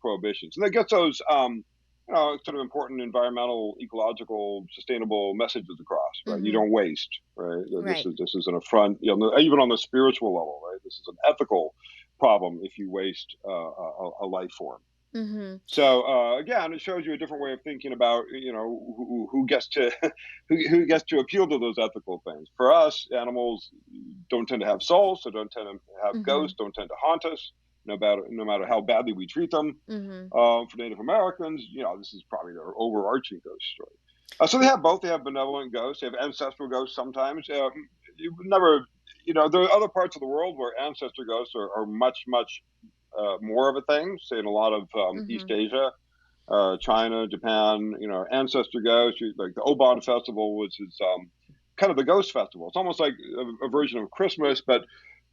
prohibitions, and that gets those sort of important environmental, ecological, sustainable messages across. Right, you Mm-hmm. don't waste. Right, Right. this is an affront. Even on the spiritual level. Right, this is an ethical problem if you waste a life form. Mm-hmm. So again, it shows you a different way of thinking about who gets to who gets to appeal to those ethical things. For us, animals don't tend to have souls, so don't tend to have Mm-hmm. ghosts, don't tend to haunt us, no matter how badly we treat them. Mm-hmm. For Native Americans, this is probably their overarching ghost story. So they have both. They have benevolent ghosts. They have ancestral ghosts sometimes. You never, there are other parts of the world where ancestor ghosts are much, much more of a thing. Say in a lot of East Mm-hmm. Asia, China, Japan, ancestor ghosts. Like the Oban festival, which is kind of the ghost festival. It's almost like a version of Christmas, but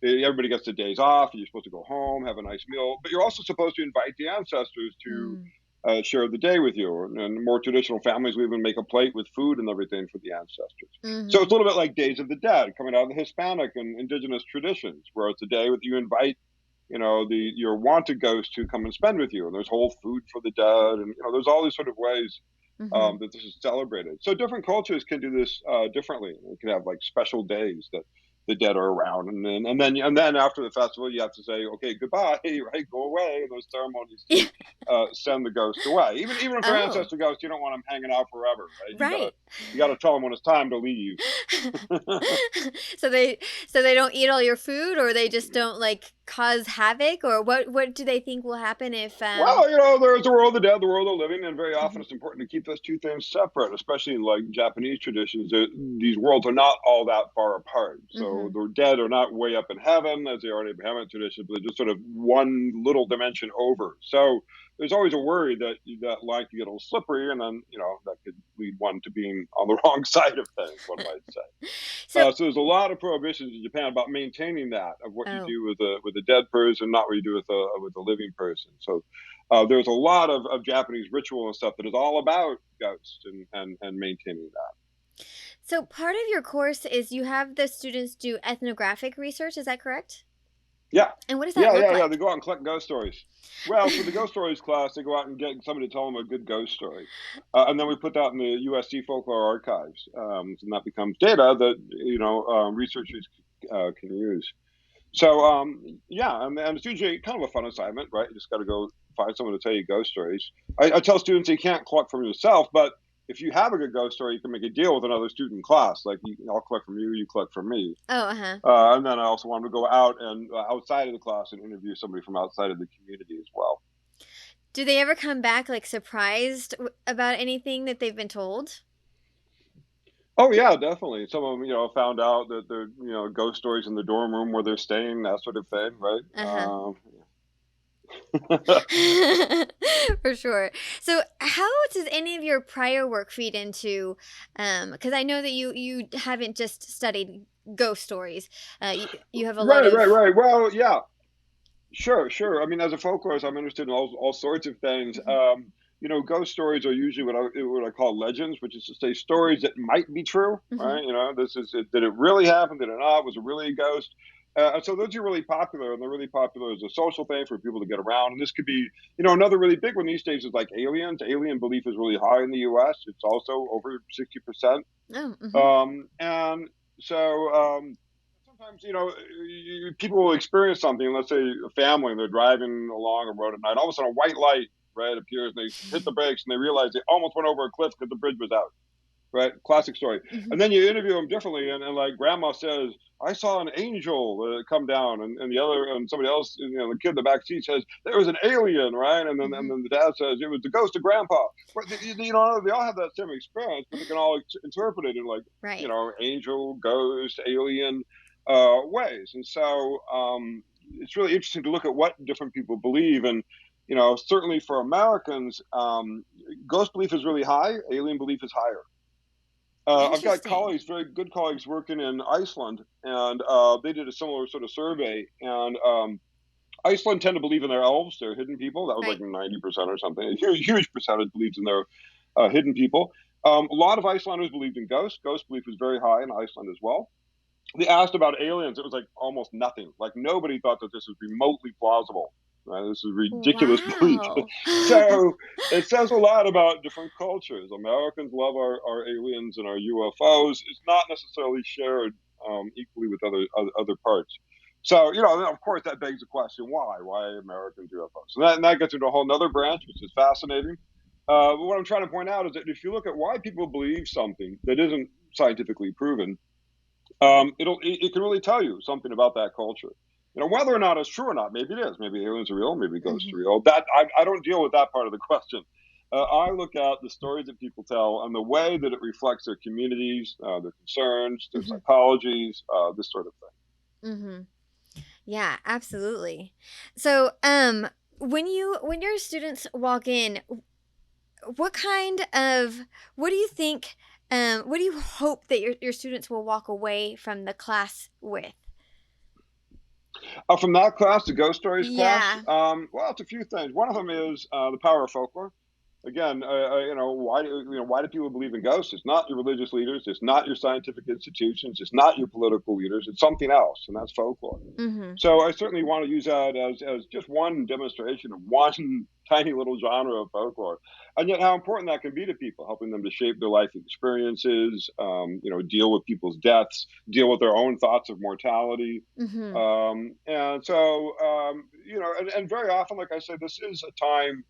everybody gets the days off. You're supposed to go home, have a nice meal, but you're also supposed to invite the ancestors to Mm. share the day with you. And more traditional families will even make a plate with food and everything for the ancestors. So Mm-hmm. it's a little bit like Days of the Dead, coming out of the Hispanic and indigenous traditions, where it's a day that you invite your wanted ghost to come and spend with you, and there's whole food for the dead, and there's all these sort of ways Mm-hmm. that this is celebrated. So different cultures can do this differently. You can have like special days that the dead are around, and then after the festival, you have to say, okay, goodbye, right, go away. And those ceremonies Yeah. to send the ghost away. Even if they're Oh, ancestor ghosts, you don't want them hanging out forever, right? right. You gotta tell them when it's time to leave. so they so they don't eat all your food, or they just don't like cause havoc, or what do they think will happen if Well, there's the world of the dead, the world of the living, and very often Mhm. it's important to keep those two things separate, especially in like Japanese traditions. These worlds are not all that far apart. So Mhm. the dead are not way up in heaven as they are in Abrahamic tradition, but they're just sort of one little dimension over. So there's always a worry that that line could get a little slippery, and then that could lead one to being on the wrong side of things, one might say. So, So there's a lot of prohibitions in Japan about maintaining that of what you oh, do with a dead person, not what you do with a living person. So there's a lot of Japanese ritual and stuff that is all about ghosts and maintaining that. so part of your course is you have the students do ethnographic research. Is that correct? Yeah, And what does that yeah, look yeah, yeah. They like? go out and collect ghost stories. Well, for the ghost stories class, they go out and get somebody to tell them a good ghost story, and then we put that in the USC Folklore archives, and that becomes data that researchers can use. So yeah, and it's usually kind of a fun assignment, right? You just got to go find someone to tell you ghost stories. I tell students you can't collect from yourself, but if you have a good ghost story, you can make a deal with another student in class. Like I'll collect from you, you collect from me. Oh, uh-huh. And then I also wanted to go out and outside of the class and interview somebody from outside of the community as well. Do they ever come back like surprised about anything that they've been told? Oh yeah, definitely. Some of them, found out that there, ghost stories in the dorm room where they're staying, that sort of thing, right? Uh-huh. For sure. So, how does any of your prior work feed into? Because I know that you haven't just studied ghost stories. You have a lot Right, of. right, right. Well, yeah, sure, sure. I mean, as a folklorist, I'm interested in all sorts of things. Mhm. Ghost stories are usually what I call legends, which is to say stories that might be true, Mhm. right? This is it, did it really happen? Did it not? Was it really a ghost? And so those are really popular, and they're really popular as a social thing for people to get around. And this could be, another really big one these days is like aliens. Alien belief is really high in the U.S. It's also over 60%. Oh. Mhm. And so sometimes people will experience something. Let's say a family, and they're driving along a road at night. All of a sudden, a white light appears, and they hit the brakes, and they realize they almost went over a cliff because the bridge was out. Right, classic story. Mhm. And then you interview them differently, and like grandma says, "I saw an angel come down," and the other and somebody else, the kid in the back seat says there was an alien, right? And then Mhm. the dad says it was the ghost of grandpa. Right, they all have that same experience, but they can all interpret it in like Right. angel, ghost, alien ways. And so it's really interesting to look at what different people believe. And certainly for Americans, ghost belief is really high, alien belief is higher. I've got Interesting. colleagues, very good colleagues, working in Iceland, and they did a similar sort of survey. And Iceland tend to believe in their elves, their hidden people. That was like Right. 90% or something. A huge percentage believes in their hidden people. A lot of Icelanders believed in ghosts. Ghost belief is very high in Iceland as well. They asked about aliens. It was like almost nothing. Like nobody thought that this was remotely plausible. Right? This is ridiculous belief. Wow. So it says a lot about different cultures. Americans love our aliens and our UFOs. It's not necessarily shared equally with other parts. So of course, that begs the question: why? Why Americans UFOs? And that gets into a whole other branch, which is fascinating. But what I'm trying to point out is that if you look at why people believe something that isn't scientifically proven, it can really tell you something about that culture. Whether or not it's true or not. Maybe it is. Maybe aliens are real. Maybe ghosts Mhm. are real. That I don't deal with that part of the question. I look at the stories that people tell and the way that it reflects their communities, their concerns, their Mhm. psychologies, this sort of thing. Mhm. Yeah, absolutely. So, when your students walk in, what kind of what do you think? What do you hope that your students will walk away from the class with? From that class, the ghost stories class, Yeah. well, it's a few things. One of them is the power of folklore. Again, why do people believe in ghosts? It's not your religious leaders, it's not your scientific institutions, it's not your political leaders, it's something else, and that's folklore. Mhm. So I certainly want to use that as just one demonstration of one tiny little genre of folklore, and yet how important that can be to people, helping them to shape their life experiences, deal with people's deaths, deal with their own thoughts of mortality. Mhm. And so, and very often, like I said, this is a time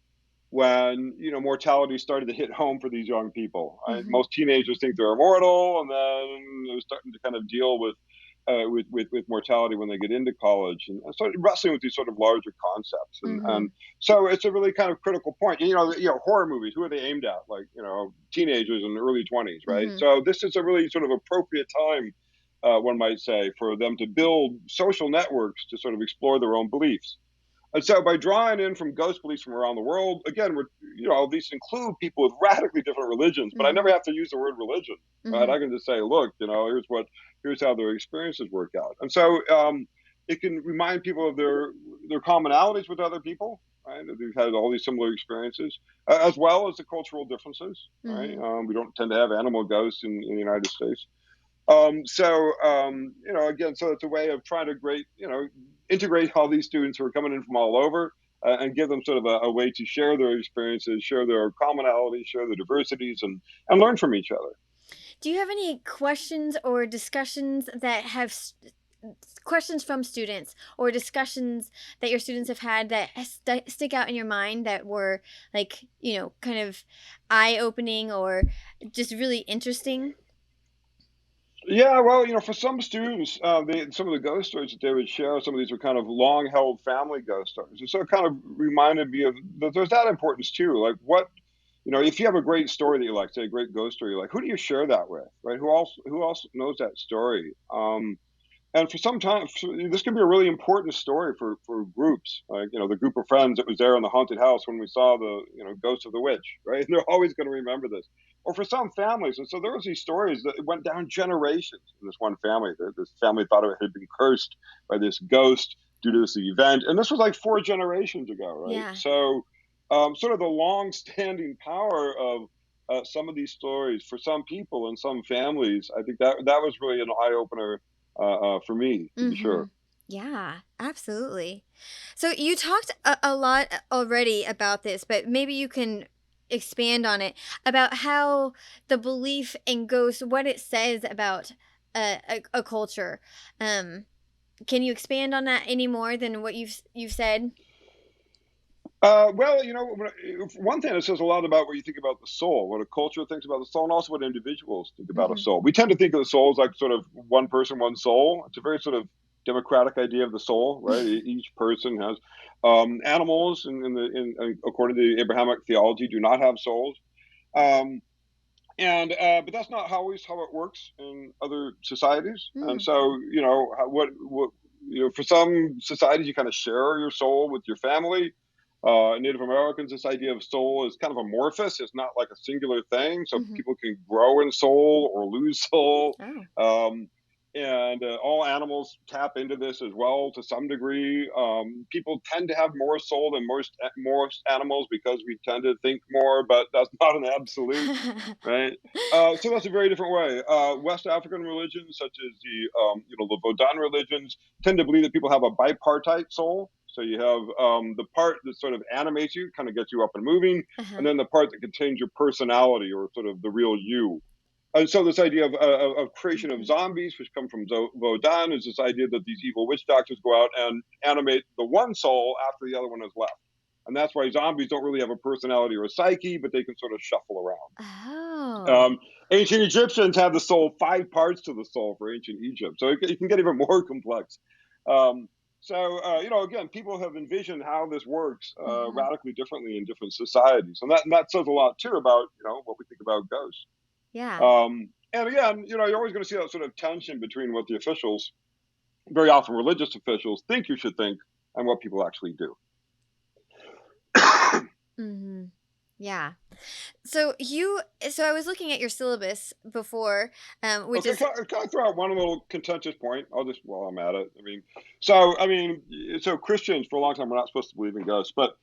when mortality started to hit home for these young people. Right? Mhm. Most teenagers think they're immortal, and then they're starting to kind of deal with mortality when they get into college, and start wrestling with these sort of larger concepts. And Mhm. so it's a really kind of critical point. Horror movies. Who are they aimed at? Like teenagers in the early 20s, right? Mhm. So this is a really sort of appropriate time. One might say, for them to build social networks to sort of explore their own beliefs. And so by drawing in from ghost beliefs from around the world, again, these include people with radically different religions, but I never Mm-hmm. have to use the word religion, right? Mm-hmm. I can just say, look, here's how their experiences work out. And so it can remind people of their commonalities with other people, right? They've had all these similar experiences, as well as the cultural differences, right? Mm-hmm. We don't tend to have animal ghosts in the United States. Again, so it's a way of trying to integrate all these students who are coming in from all over, and give them sort of a way to share their experiences, share their commonalities, share their diversities, and learn from each other. Do you have any questions or discussions that have questions from students or discussions that your students have had that stick out in your mind that were like, kind of eye-opening or just really interesting? Yeah, well, for some students, some of the ghost stories that they would share, some of these were kind of long-held family ghost stories, and so it kind of reminded me of there's that importance too. Like, if you have a great story that you like, say a great ghost story, you like, who do you share that with, right? Who else knows that story? And for some time, this can be a really important story for groups, like the group of friends that was there in the haunted house when we saw the ghost of the witch, right? And they're always going to remember this. Or for some families, and so there was these stories that went down generations in this one family. This family thought it had been cursed by this ghost due to this event, and this was like 4 generations ago, right? Yeah. So, sort of the long-standing power of some of these stories for some people and some families, I think that was really an eye opener for me, to be Mm-hmm. sure. Yeah, absolutely. So you talked a lot already about this, but maybe you can expand on it about how the belief in ghosts, what it says about a culture. Um, can you expand on that any more than what you've said? Well, one thing that says a lot about what you think about the soul, what a culture thinks about the soul, and also what individuals think about a Mm-hmm. soul. We tend to think of the soul as like sort of one person, one soul. It's a very sort of democratic idea of the soul, right? Each person has animals, according to Abrahamic theology, do not have souls. Um, and But that's not always how it works in other societies. And Mm. so, what for some societies, you kind of share your soul with your family. Native Americans, this idea of soul is kind of amorphous. It's not like a singular thing, so Mm-hmm. people can grow in soul or lose soul. Oh. Um, and all animals tap into this as well to some degree. People tend to have more soul than most animals because we tend to think more, but that's not an absolute, right? So that's a very different way. West African religions, such as the Vodun religions, tend to believe that people have a bipartite soul. So you have the part that sort of animates you, kind of gets you up and moving, Uh-huh. and then the part that contains your personality or sort of the real you. And so this idea of creation of Mm-hmm. zombies, which come from Vodun, is this idea that these evil witch doctors go out and animate the one soul after the other one has left. And that's why zombies don't really have a personality or a psyche, but they can sort of shuffle around. Oh. Ancient Egyptians had the soul, 5 parts to the soul for ancient Egypt. So it can get even more complex. Um, again, people have envisioned how this works Mm-hmm. radically differently in different societies. And that says a lot, too, about, what we think about ghosts. Yeah. And again, you're always going to see that sort of tension between what the officials, very often religious officials, think you should think and what people actually do. Mm-hmm. Yeah. So I was looking at your syllabus before, which Okay, is. can I throw out one little contentious point? I'll just while I'm at it. So Christians for a long time were not supposed to believe in ghosts, but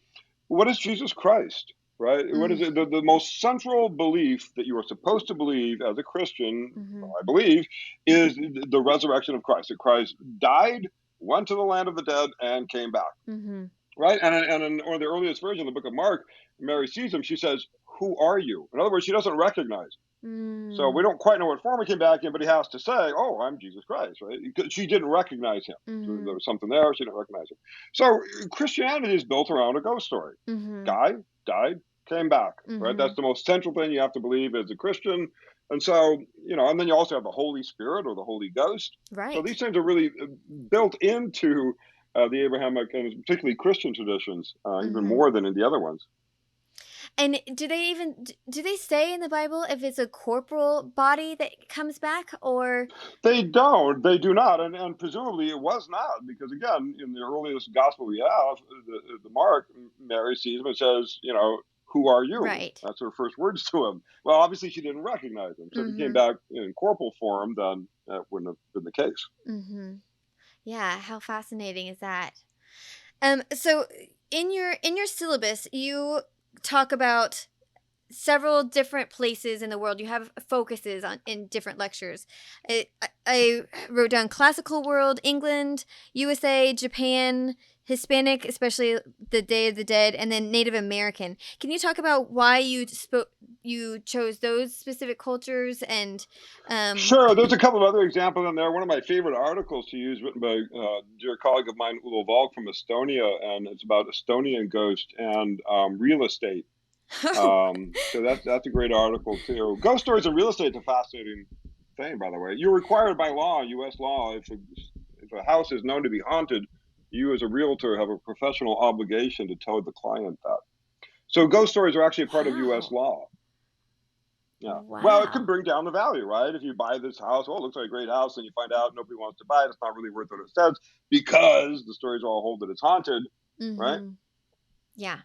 what is Jesus Christ? Right? What is Mm, it? The most central belief that you are supposed to believe as a Christian, mhm, I believe, is the resurrection of Christ. That Christ died, went to the land of the dead, and came back. mhm, Right? And in one of the earliest versions, the book of Mark, Mary sees him. She says, "Who are you?" In other words, she doesn't recognize him. So we mm, don't quite know what form he came back in, but he has to say, "Oh, I'm Jesus Christ," right? Because she didn't recognize him. So there mhm, was something there. She didn't recognize him. So Christianity is built around a ghost story. mhm, Guy died, came back. Right? That's mhm, the most central thing you have to believe as a Christian. And so, and then you also have the Holy Spirit or the Holy Ghost. So right. these things are really built into the Abrahamic and particularly Christian traditions, even Mhm. more than in the other ones. And do they say in the Bible if it's a corporal body that comes back, or They don't. They do not, and presumably it was not, because again, in the earliest gospel we have, the Mark, Mary sees him and says, "Who are you?" right? That's her first words to him. Well, obviously she didn't recognize him, so if he came Mm-hmm. back in corporal form, then that wouldn't have been the case. Mm-hmm. Yeah, how fascinating is that? So in your syllabus, you talk about several different places in the world. You have focuses on in different lectures. I wrote down classical world, England, USA, Japan, Hispanic, especially the Day of the Dead, and then Native American. Can you talk about why you chose those specific cultures and Sure, there's a couple of other examples in there. One of my favorite articles to use, written by a dear colleague of mine, Revolve from Estonia, and it's about Estonian ghost and real estate. So that's a great article too. Ghost stories in real estate is a fascinating thing, by the way. You're required by law, U.S. law, if a house is known to be haunted, you as a realtor have a professional obligation to tell the client that. So ghost stories are actually a part of U.S. wow, law. Yeah. Well, it can wow. bring down the value, right? If you buy this house, oh, it looks like a great house, and you find out nobody wants to buy it, it's not really worth what it says because the stories all hold that it's haunted, right? Mm-hmm. Yeah,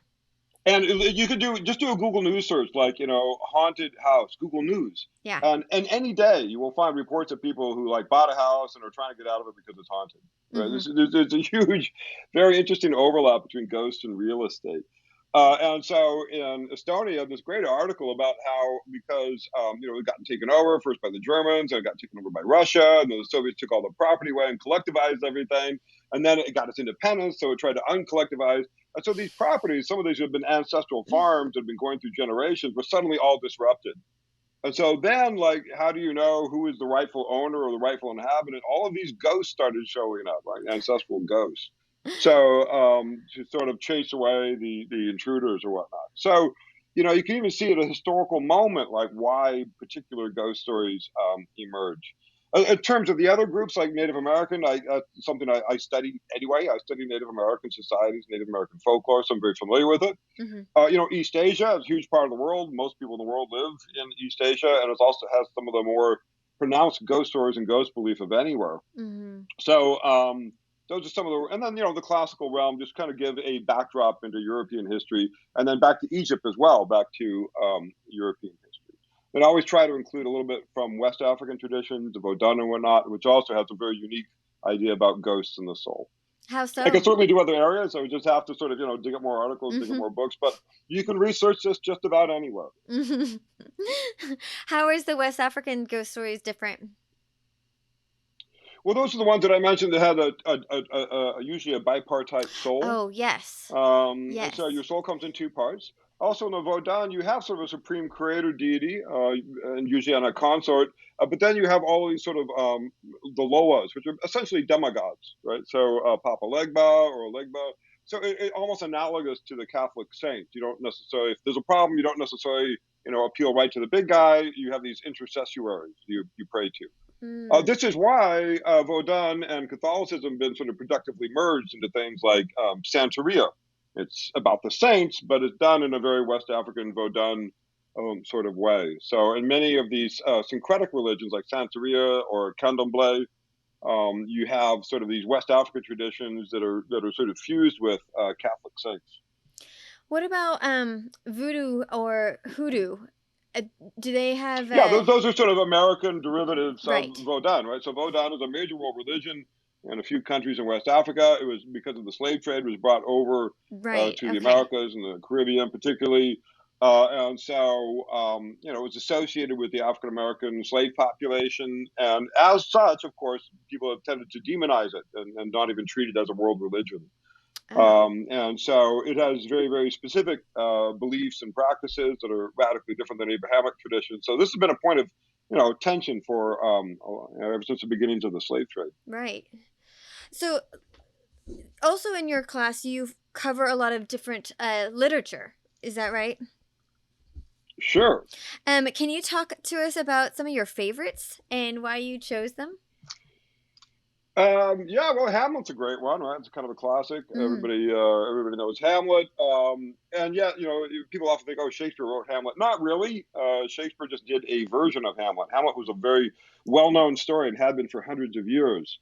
And you could do a Google News search, like haunted house, Google News, yeah. and any day you will find reports of people who like bought a house and are trying to get out of it because it's haunted. Right? Mm-hmm. There's a huge, very interesting overlap between ghosts and real estate. And so in Estonia, this great article about how because it got taken over first by the Germans, and it got taken over by Russia, and then the Soviets took all the property away and collectivized everything, and then it got its independence, so it tried to uncollectivize. And so these properties, some of these have been ancestral farms that have been going through generations, were suddenly all disrupted. And so then, like, how do you know who is the rightful owner or the rightful inhabitant? All of these ghosts started showing up, like ancestral ghosts. So to sort of chase away the intruders or whatnot. So, you can even see at a historical moment, like why particular ghost stories emerge. In terms of the other groups, like Native American, something I study anyway. I study Native American societies, Native American folklore, so I'm very familiar with it. Mm-hmm. East Asia is a huge part of the world. Most people in the world live in East Asia, and it also has some of the more pronounced ghost stories and ghost belief of anywhere. Mm-hmm. So those are some of the, and then the classical realm just kind of give a backdrop into European history, and then back to Egypt as well, back to European history. And I always try to include a little bit from West African traditions, the Vodun and whatnot, which also has a very unique idea about ghosts and the soul. How I can so? certainly do other areas. I would just have to sort of, dig up more articles, dig up Mm-hmm. more books, but you can research this just about anywhere. Mm-hmm. How is the West African ghost stories different? Well, those are the ones that I mentioned that had usually a bipartite soul. Oh, yes. And so Yes. your soul comes in two parts. Also in the Vodun, you have sort of a supreme creator deity, and usually on a consort. But then you have all these sort of the Loas, which are essentially demigods, right? So Papa Legba or Legba. So it almost analogous to the Catholic saints. You don't necessarily, if there's a problem, you don't necessarily, appeal right to the big guy. You have these intercessories you pray to. Mm. This is why Vodun and Catholicism have been sort of productively merged into things like Santeria. It's about the saints, but it's done in a very West African Vodun sort of way. So, in many of these syncretic religions like Santeria or Candomblé, you have sort of these West African traditions that are sort of fused with Catholic saints. What about voodoo or hoodoo? Uh, do they have Yeah, those are sort of American derivatives of right? Vodun, right? So Vodun is a major world religion in a few countries in West Africa. It was because of the slave trade was brought over Right. to the Okay. Americas and the Caribbean, particularly. And so, it was associated with the African American slave population. And as such, of course, people have tended to demonize it and not even treat it as a world religion. Oh, And so it has very, very specific beliefs and practices that are radically different than Abrahamic tradition. So this has been a point of, tension for ever since the beginnings of the slave trade. right. So also in your class, you cover a lot of different literature. Is that right? Sure. Can you talk to us about some of your favorites and why you chose them? Yeah, well, Hamlet's a great one, right? It's kind of a classic. Mm. Everybody knows Hamlet. And yet, people often think, oh, Shakespeare wrote Hamlet. Not really. Shakespeare just did a version of Hamlet. Hamlet was a very well-known story and had been for hundreds of years.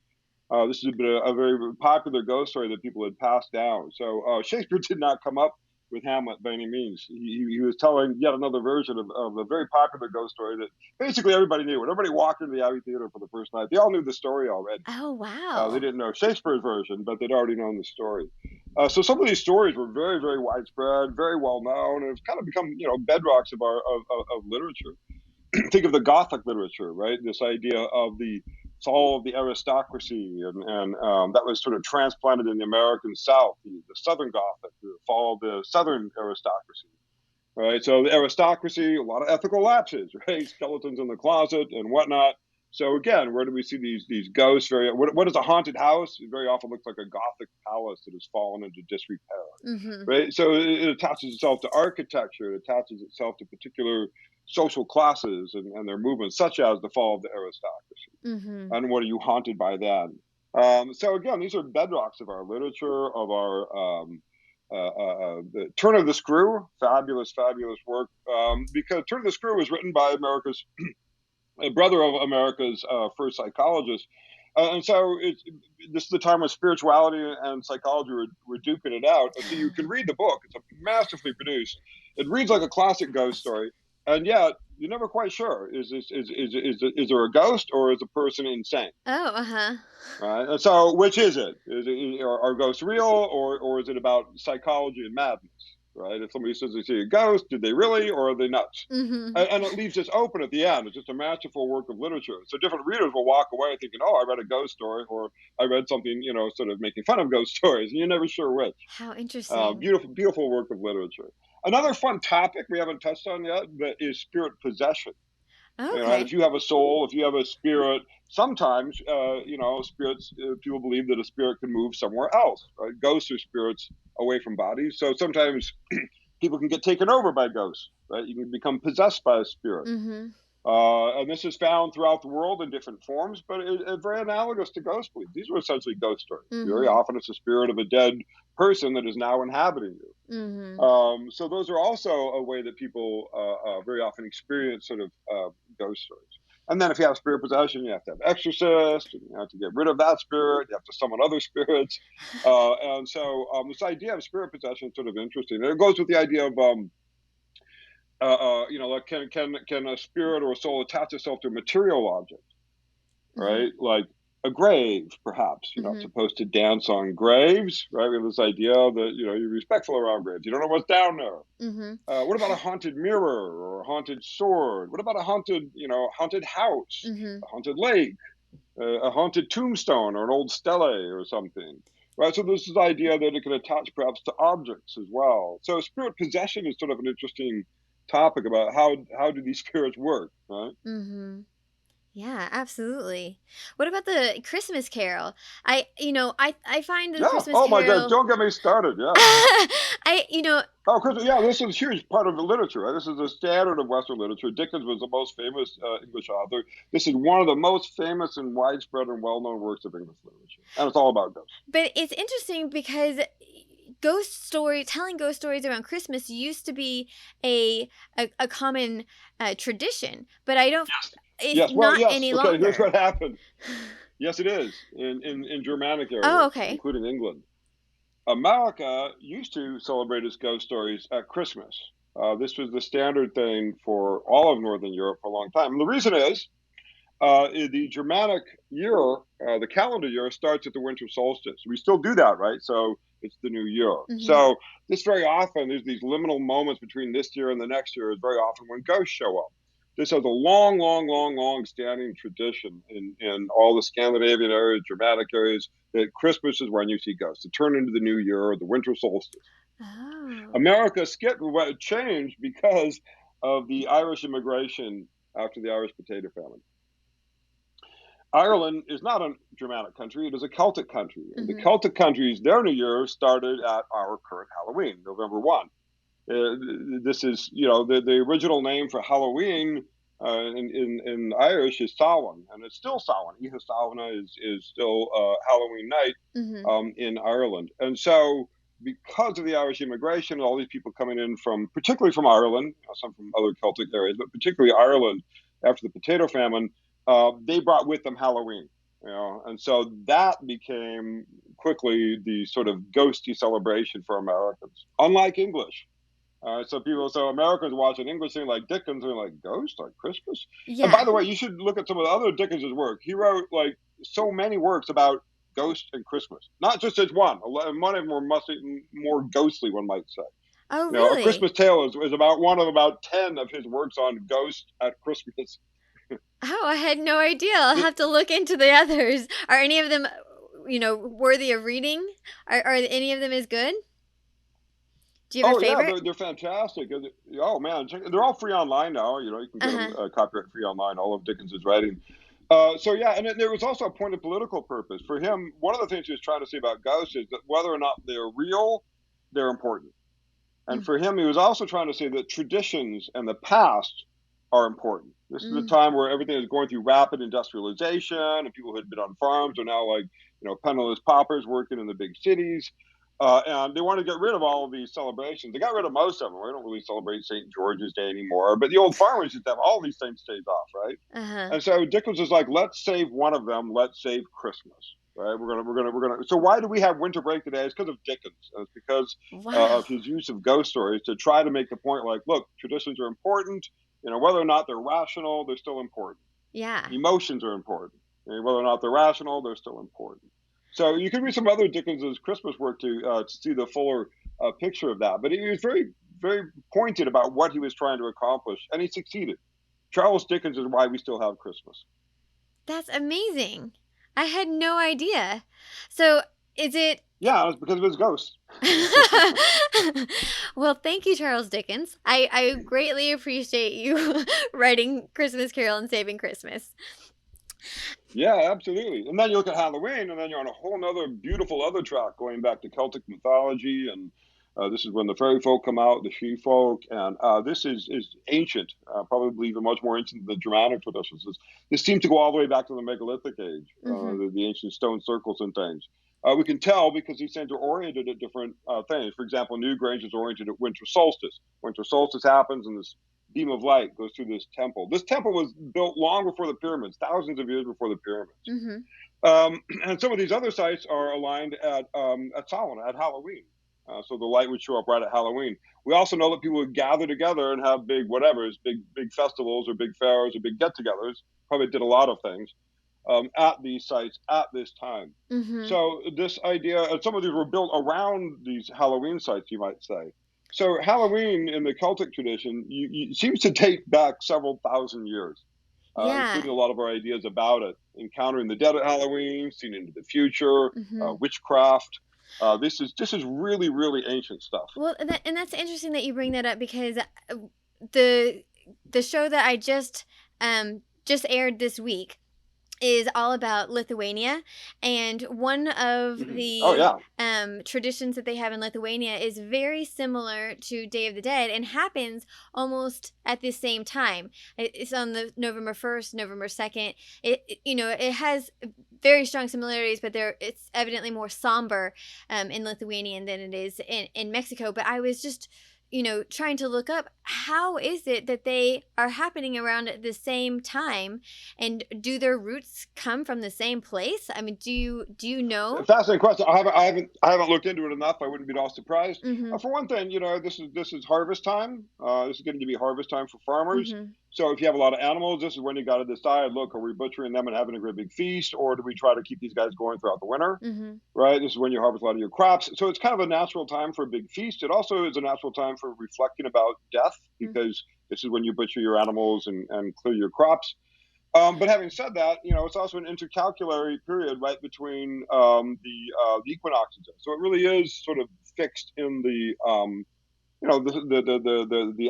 This has been a very popular ghost story that people had passed down. So Shakespeare did not come up with Hamlet by any means. He was telling yet another version of a very popular ghost story that basically everybody knew. When everybody walked into the Abbey Theater for the first night, they all knew the story already. Oh, They wow. didn't know Shakespeare's version, but they'd already known the story. So some of these stories were very, very widespread, very well known, and it's kind of become, bedrocks of our of literature. Think of the Gothic literature, right? This idea of the fall of the aristocracy, and that was sort of transplanted in the American South, the Southern Gothic, the fall of the Southern aristocracy, right? So the aristocracy, a lot of ethical lapses, right? Skeletons in the closet and whatnot. So again, where do we see these ghosts? What is a haunted house? It very often looks like a Gothic palace that has fallen into disrepair, Mm-hmm. right? So it attaches itself to architecture. It attaches itself to particular social classes and their movements, such as the fall of the aristocracy. Mm-hmm. And what are you haunted by then? So again, these are bedrocks of our literature, of our the Turn of the Screw, fabulous, fabulous work. Because Turn of the Screw was written by America's brother of America's first psychologist. And so this is the time when spirituality and psychology were duking it out. And so you can read the book. It's a masterfully produced. It reads like a classic ghost story. And yet you're never quite sure. Is there a ghost or is a person insane? Oh, uh-huh. Right. And so which is it? Are ghosts real or is it about psychology and madness? Right. If somebody says they see a ghost, did they really or are they nuts? Mm-hmm. And it leaves this open at the end. It's just a masterful work of literature. So different readers will walk away thinking, "Oh, I read a ghost story," or "I read something, sort of making fun of ghost stories," and you're never sure which. How interesting. Beautiful, beautiful work of literature. Another fun topic we haven't touched on yet that is spirit possession. If Okay. you have a soul, if you have a spirit, sometimes spirits. People believe that a spirit can move somewhere else. Right? Ghosts are spirits away from bodies, so sometimes people can get taken over by ghosts. Right? You can become possessed by a spirit. Mm-hmm. And this is found throughout the world in different forms, but it's very analogous to ghost belief. These are essentially ghost stories. Very Mm-hmm. often, it's the spirit of a dead person that is now inhabiting you. Mm-hmm. So those are also a way that people very often experience sort of ghost stories. And then if you have spirit possession, you have to have exorcist, and you have to get rid of that spirit. You have to summon other spirits. And so this idea of spirit possession is sort of interesting. And it goes with the idea of like can a spirit or a soul attach itself to a material object, Mm-hmm. right? Like a grave, perhaps. It's Mm-hmm. supposed to dance on graves, right? We have this idea that you're respectful around graves. You don't know what's down there. Mm-hmm. What about a haunted mirror or a haunted sword? What about a haunted house, Mm-hmm. a haunted lake, a haunted tombstone, or an old stele or something? Right. So there's this idea that it can attach perhaps to objects as well. So spirit possession is sort of an interesting topic about how do these spirits work, right? Mm-hmm. Yeah, absolutely. What about the Christmas Carol? I find the Yeah. Christmas Oh my God! Carol. Don't get me started. Yeah. I you know Oh, because yeah, this is a huge part of the literature. Right? This is the standard of Western literature. Dickens was the most famous English author. This is one of the most famous and widespread and well-known works of English literature, and it's all about ghosts. but it's interesting because telling ghost stories around Christmas used to be a common tradition, but I don't. Yes. It's Yes. Well, not yes. any Okay. Here's longer. what happened. Yes, it is in Germanic Oh, areas, okay. including England. America used to celebrate its ghost stories at Christmas. This was the standard thing for all of Northern Europe for a long time. And the reason is the Germanic year, the calendar year, starts at the winter solstice. We still do that, right? So it's the new year. Mm-hmm. So this very often, there's these liminal moments between this year and the next year, is very often when ghosts show up. This has a long, long, long, long standing tradition in all the Scandinavian areas, Germanic areas, that Christmas is when you see ghosts. To turn into the new year or the winter solstice. Oh. America changed because of the Irish immigration after the Irish potato famine. Ireland is not a Germanic country, it is a Celtic country. And the Mm-hmm. Celtic countries, their New Year started at our current Halloween, November 1. This is, the original name for Halloween in Irish is Samhain, and it's still Samhain. Ihe Samhain is still Halloween night Mm-hmm. in Ireland. And so, because of the Irish immigration, all these people coming in from, particularly from Ireland, some from other Celtic areas, but particularly Ireland after the potato famine, they brought with them Halloween. And so that became quickly the sort of ghosty celebration for Americans, unlike English. So Americans watch an English thing like Dickens and they're like, ghost like Christmas. And by Yeah. the way, you should look at some of the other Dickens's work. He wrote like so many works about ghost and Christmas, not just as one. One of them were more ghostly, one might say. Oh, A really? Christmas Tale is about one of about 10 of his works on ghosts at Christmas. Oh, I had no idea. I'll The- have to look into the others. Are any of them, worthy of reading? Are any of them as good? Do you have a oh yeah, favorite? they're fantastic. Oh man, they're all free online now. You can get them Uh-huh. copyright free online. All of Dickens's writing. So yeah, and there was also a point of political purpose for him. One of the things he was trying to say about ghosts is that whether or not they're real, they're important. And Mm, for him, he was also trying to say that traditions and the past are important. This is a mm, time where everything is going through rapid industrialization, and people who had been on farms are now like, penniless paupers working in the big cities. And they want to get rid of all of these celebrations. They got rid of most of them. We don't really celebrate St. George's Day anymore, but the old farmers used to have all these saints' days off, right? uh-huh. And so Dickens is like, let's save one of them. Let's save Christmas, right? We're gonna. So why do we have winter break today? It's because of Dickens. It's because Wow. of his use of ghost stories to try to make the point, like, look, traditions are important. Whether or not they're rational, they're still important. Yeah. Emotions are important. Whether or not they're rational, they're still important. So you can read some other Dickens's Christmas work to see the fuller picture of that. But he was very, very pointed about what he was trying to accomplish, and he succeeded. Charles Dickens is why we still have Christmas. That's amazing. I had no idea. So, is it Yeah, it's because of his ghost. well, thank you, Charles Dickens. I greatly appreciate you writing Christmas Carol and saving Christmas. Yeah, absolutely. And then you look at Halloween, and then you're on a whole nother beautiful other track going back to Celtic mythology. And this is when the fairy folk come out, the she folk. And this is ancient, probably even much more ancient than the Germanic traditions. This seems to go all the way back to the megalithic age, Mm-hmm. the ancient stone circles and things. We can tell because these things are oriented at different things. For example, Newgrange is oriented at winter solstice. Winter solstice happens, and this beam of light goes through this temple. This temple was built long before the pyramids, thousands of years before the pyramids. Mm-hmm. And some of these other sites are aligned at Samhain, at Halloween. So the light would show up right at Halloween. We also know that people would gather together and have big whatever's, big festivals or big fairs or big get-togethers. Probably did a lot of things at these sites at this time. Mm-hmm. So this idea, and some of these were built around these Halloween sites, you might say. So Halloween in the Celtic tradition seems to date back several thousand years, Yeah. including a lot of our ideas about it, encountering the dead at Halloween, seeing into the future, Mm-hmm. witchcraft. This is really really ancient stuff. Well, and that's interesting that you bring that up because the the show that I just aired this week is all about Lithuania, and one of Oh the yeah. traditions that they have in Lithuania is very similar to Day of the Dead and happens almost at the same time. It's on the November 1st, November 2nd. It has very strong similarities, but it's evidently more somber in Lithuanian than it is in Mexico. But I was just trying to look up how is it that they are happening around at the same time, and do their roots come from the same place? I mean, do you know? Fascinating question. I haven't looked into it enough. I wouldn't be at all surprised. Mm-hmm. For one thing, this is harvest time. This is getting to be harvest time for farmers. Mm-hmm. So if you have a lot of animals, this is when you got to decide. Look, are we butchering them and having a great big feast, or do we try to keep these guys going throughout the winter? Mm-hmm. Right. This is when you harvest a lot of your crops. So it's kind of a natural time for a big feast. It also is a natural time for reflecting about death because this is when you butcher your animals and clear your crops. But having said that, it's also an intercalculary period right between the equinoxes. So it really is sort of fixed in the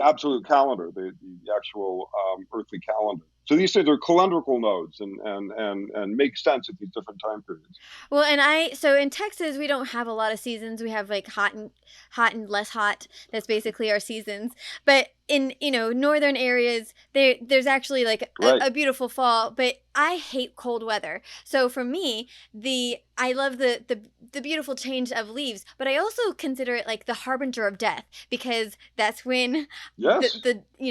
absolute calendar, the actual earthly calendar. So these things are calendrical nodes and make sense at these different time periods. Well, so in Texas we don't have a lot of seasons. We have like hot and less hot. That's basically our seasons. But in northern areas there's actually like Right. a beautiful fall, but I hate cold weather. So for me, I love the beautiful change of leaves, but I also consider it like the harbinger of death, because that's when Yes.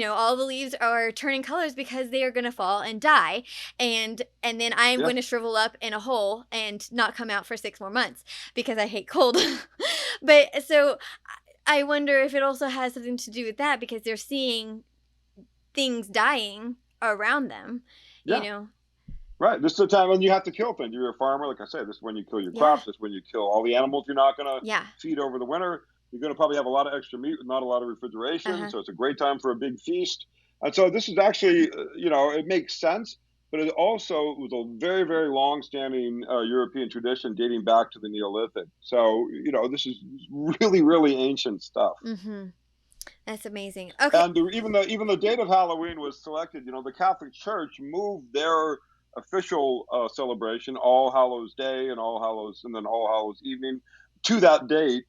all the leaves are turning colors because they are going to fall and die, and then I'm Yes. going to shrivel up in a hole and not come out for 6 more months because I hate cold. But so I wonder if it also has something to do with that, because they're seeing things dying around them, you Yeah. know. Right. This is the time when you have to kill things. You're a farmer, like I said. This is when you kill your Yeah. crops. This is when you kill all the animals you're not going to Yeah. feed over the winter. You're going to probably have a lot of extra meat with not a lot of refrigeration. Uh-huh. So it's a great time for a big feast. And so this is actually, it makes sense, but it also was a very, very long-standing European tradition dating back to the Neolithic. So, this is really, really ancient stuff. Mm-hmm. That's amazing. Okay. And even the date of Halloween was selected, the Catholic Church moved their official celebration, All Hallows Day and All Hallows, and then All Hallows Evening, to that date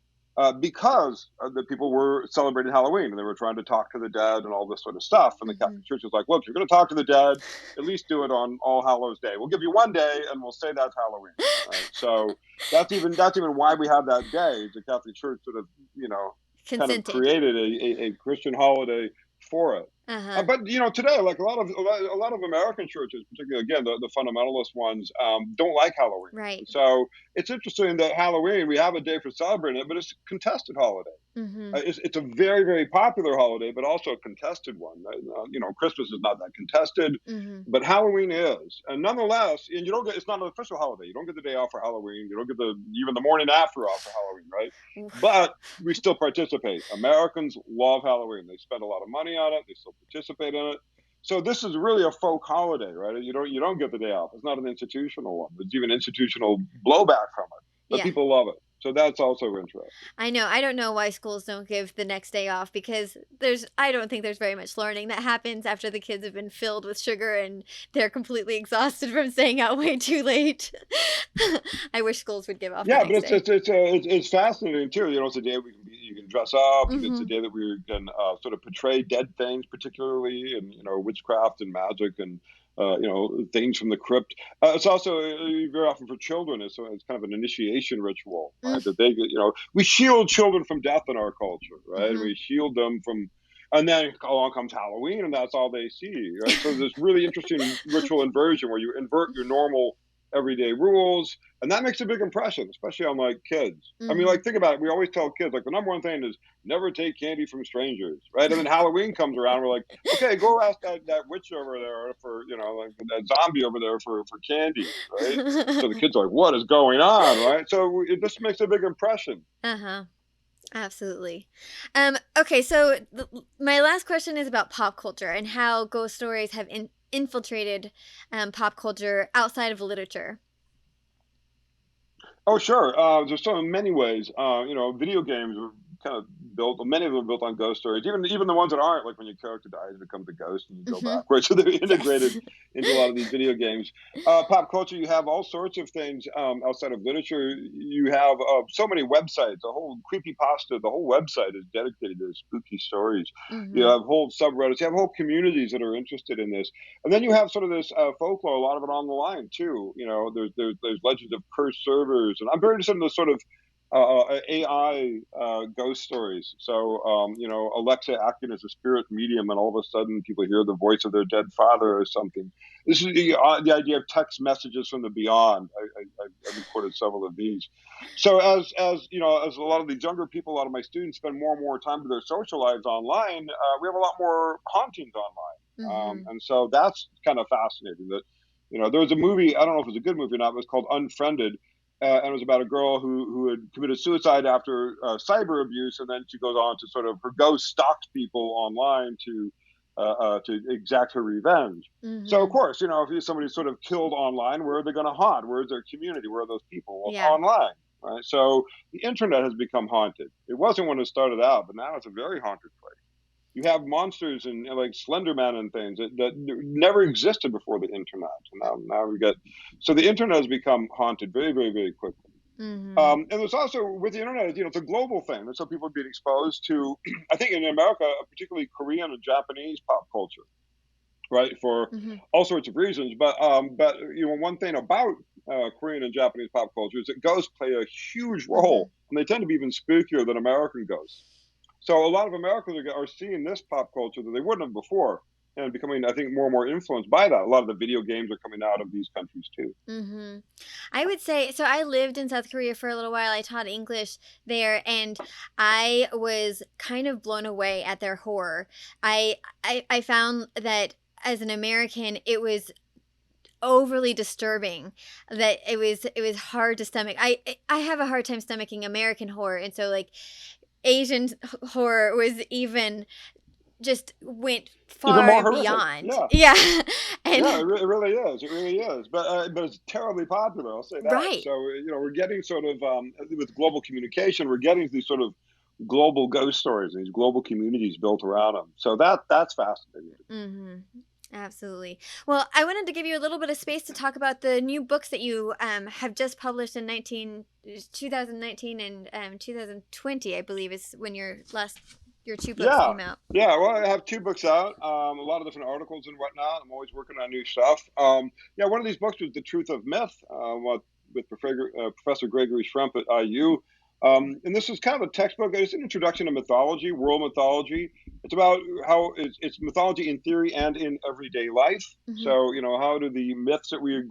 because the people were celebrating Halloween and they were trying to talk to the dead and all this sort of stuff. And the Mm-hmm. Catholic Church was like, "Look, you're going to talk to the dead. At least do it on All Hallows Day. We'll give you one day, and we'll say that's Halloween." Right? So that's even why we have that day. The Catholic Church sort of kind of Consented. created a Christian holiday for it. Uh-huh. But today, like a lot of American churches, particularly again the fundamentalist ones, don't like Halloween. Right. So it's interesting that Halloween, we have a day for celebrating it, but it's a contested holiday. Mm-hmm. It's a very, very popular holiday, but also a contested one. Christmas is not that contested, Mm-hmm. but Halloween is, and nonetheless, and you don't get, it's not an official holiday. You don't get the day off for Halloween. You don't get even the morning after off for Halloween, right? But we still participate. Americans love Halloween. They spend a lot of money on it. They still participate in it. So this is really a folk holiday, right? You don't get the day off. It's not an institutional one. There's even institutional blowback from it, but Yeah. people love it. So that's also interesting. I know. I don't know why schools don't give the next day off, because I don't think there's very much learning that happens after the kids have been filled with sugar and they're completely exhausted from staying out way too late. I wish schools would give off the Yeah, but next day. it's fascinating too. It's a day you can dress up. It's a Mm-hmm. day that we can sort of portray dead things, particularly, and witchcraft and magic and things from the crypt. It's also very often for children. It's kind of an initiation ritual, right? That they get, we shield children from death in our culture, right? Mm-hmm. We shield them from, and then along comes Halloween, and that's all they see, right? So there's really interesting ritual inversion where you invert your normal everyday rules, and that makes a big impression, especially on like kids. I mean, Mm-hmm. like, think about it. We always tell kids, like, the number one thing is never take candy from strangers, right? And then Halloween comes around, we're like, okay, go ask that witch over there for, like that zombie over there for candy, right? So the kids are like, what is going on, right? So it just makes a big impression. Uh-huh. Absolutely. Okay, so my last question is about pop culture and how ghost stories have infiltrated pop culture outside of literature. Oh, sure. There's so many ways. Video games are kind of built. Many of them are built on ghost stories. Even the ones that aren't, like when your character dies, it becomes a ghost, and you go Mm-hmm. back. Right. So they're Yes. integrated into a lot of these video games. Pop culture, you have all sorts of things outside of literature. You have so many websites. A whole creepypasta. The whole website is dedicated to spooky stories. You Mm-hmm. have whole subreddits. You have whole communities that are interested in this. And then you have sort of this folklore, a lot of it on the line too. There's legends of cursed servers, and I'm very interested in the sort of AI ghost stories. So Alexa acting as a spirit medium, and all of a sudden people hear the voice of their dead father or something. This is the idea of text messages from the beyond. I recorded several of these. So as a lot of these younger people, a lot of my students spend more and more time of their social lives online. We have a lot more hauntings online. Mm-hmm. And so that's kind of fascinating that, there was a movie, I don't know if it was a good movie or not, it was called Unfriended. And it was about a girl who had committed suicide after cyber abuse. And then she goes on to sort of, her ghost stalks people online to exact her revenge. So, of Mm-hmm. course, if somebody's sort of killed online, where are they going to haunt? Where is their community? Where are those people? Well, it's Yeah. online. Right? So the internet has become haunted. It wasn't when it started out, but now it's a very haunted place. You have monsters and like Slender Man and things that never existed before the internet. And now we get, so the internet has become haunted very, very, very quickly. Mm-hmm. And there's also with the internet, it's a global thing. And so people are being exposed to, I think in America, particularly Korean and Japanese pop culture, right, for Mm-hmm. all sorts of reasons. But one thing about Korean and Japanese pop culture is that ghosts play a huge Mm-hmm. role, and they tend to be even spookier than American ghosts. So a lot of Americans are seeing this pop culture that they wouldn't have before, and becoming, I think, more and more influenced by that. A lot of the video games are coming out of these countries too. Mm-hmm. I would say so. I lived in South Korea for a little while. I taught English there, and I was kind of blown away at their horror. I found that as an American, it was overly disturbing, that it was hard to stomach. I have a hard time stomaching American horror, and so like Asian horror was even just went Even more far horrific. beyond. Yeah. Yeah. Yeah, And it really is. It really is. But it's terribly popular. I'll say that. right. So we're getting sort of with global communication, we're getting these sort of global ghost stories and these global communities built around them. So that's fascinating. Mm-hmm. Absolutely. Well, I wanted to give you a little bit of space to talk about the new books that you have just published in 2019 and 2020, I believe, is when your two books Yeah, came out. yeah. Well, I have two books out, a lot of different articles and whatnot. I'm always working on new stuff. Yeah, one of these books was The Truth of Myth, with Professor Gregory Schrump at IU. And this is kind of a textbook. It's an introduction to mythology, world mythology. It's about how it's mythology in theory and in everyday life. Mm-hmm. So, how do the myths that we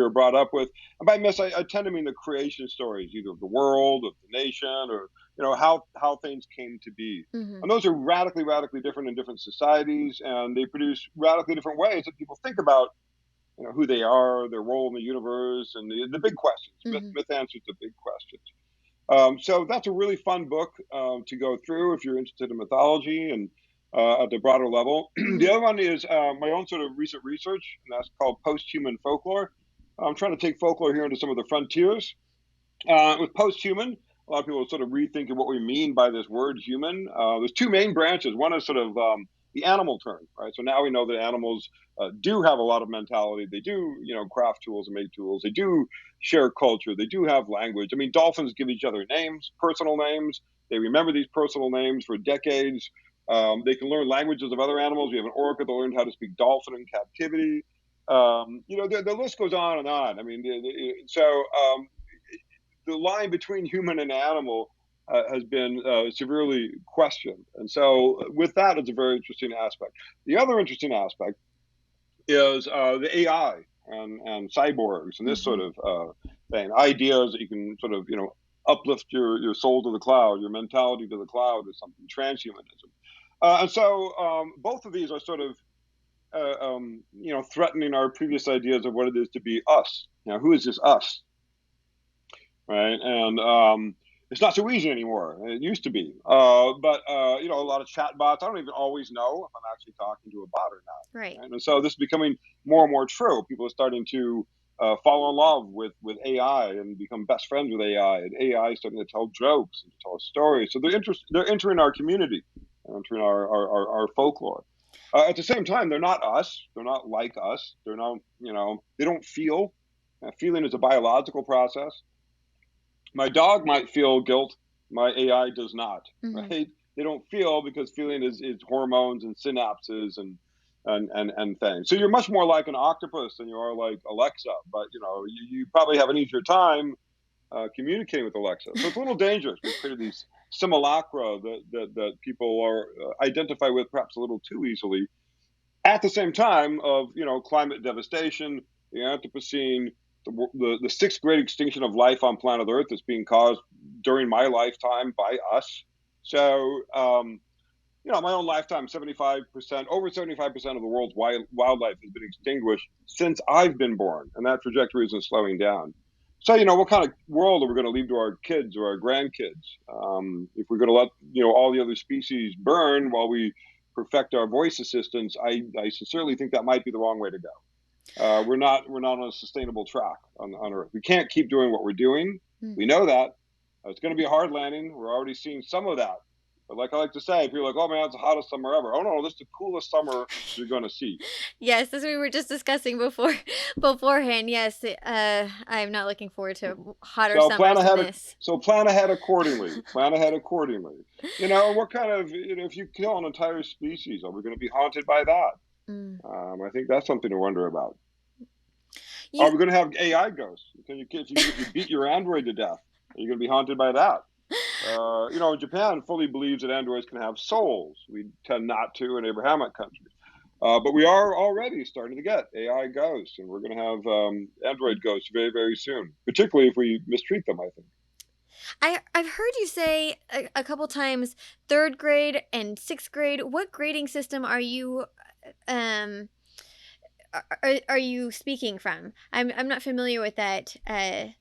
were brought up with, and by myths, I tend to mean the creation stories, either of the world, of the nation, or how things came to be. Mm-hmm. And those are radically, radically different in different societies, and they produce radically different ways that people think about, who they are, their role in the universe, and the big questions. Mm-hmm. Myth answers the big questions. So that's a really fun book to go through if you're interested in mythology and at the broader level. The Mm-hmm. other one is my own sort of recent research, and that's called Posthuman Folklore. I'm trying to take folklore here into some of the frontiers. With posthuman, a lot of people are sort of rethinking what we mean by this word human. There's two main branches. One is sort of the animal turn, right? So now we know that animals do have a lot of mentality. They do, craft tools and make tools. They do share culture. They do have language. I mean, dolphins give each other names, personal names. They remember these personal names for decades. They can learn languages of other animals. We have an orca that learned how to speak dolphin in captivity. The list goes on and on. I mean, the line between human and animal has been severely questioned. And so, with that, it's a very interesting aspect. The other interesting aspect is the AI and cyborgs and this sort Mm-hmm. of thing. Ideas that you can sort of, uplift your soul to the cloud, your mentality to the cloud, or something, transhumanism. And so, both of these are sort of threatening our previous ideas of what it is to be us. Who is this us? Right? And it's not so easy anymore. It used to be, but a lot of chat bots. I don't even always know if I'm actually talking to a bot or Right. not. Right? And so this is becoming more and more true. People are starting to fall in love with AI and become best friends with AI, and AI is starting to tell jokes and to tell stories. So they're entering our community, entering our folklore. At the same time, they're not us. They're not like us. They're not, they don't feel. Feeling is a biological process. My dog might feel guilt. My AI does not. Mm-hmm. Right? They don't feel because feeling is hormones and synapses and things. So you're much more like an octopus than you are like Alexa. But you probably have an easier time communicating with Alexa. So it's a little dangerous. We've created these simulacra that people are identify with perhaps a little too easily. At the same time of climate devastation, the Anthropocene, the sixth great extinction of life on planet Earth that's being caused during my lifetime by us. So, my own lifetime, 75%, over 75% of the world's wildlife has been extinguished since I've been born, and that trajectory isn't slowing down. So, what kind of world are we going to leave to our kids or our grandkids if we're going to let all the other species burn while we perfect our voice assistants? I sincerely think that might be the wrong way to go. We're not on a sustainable track on Earth. We can't keep doing what we're doing. Mm-hmm. We know that it's going to be a hard landing. We're already seeing some of that But like I like to say, people are like, oh man, it's the hottest summer ever. Oh no, this is the coolest summer you're going to see. Yes, as we were just discussing beforehand. Yes, I'm not looking forward to hotter So summers than this. plan ahead accordingly. Plan ahead accordingly. What kind of, if you kill an entire species, are we going to be haunted by that? Mm. I think that's something to wonder about. Are You, we going to have AI ghosts? If you beat your android to death, are you going to be haunted by that? Japan fully believes that androids can have souls. We tend not to in Abrahamic countries. But we are already starting to get AI ghosts, and we're going to have android ghosts very, very soon, particularly if we mistreat them, I think. I've heard you say a couple times third grade and sixth grade. What grading system are you um are you speaking from? I'm not familiar with that Sorry,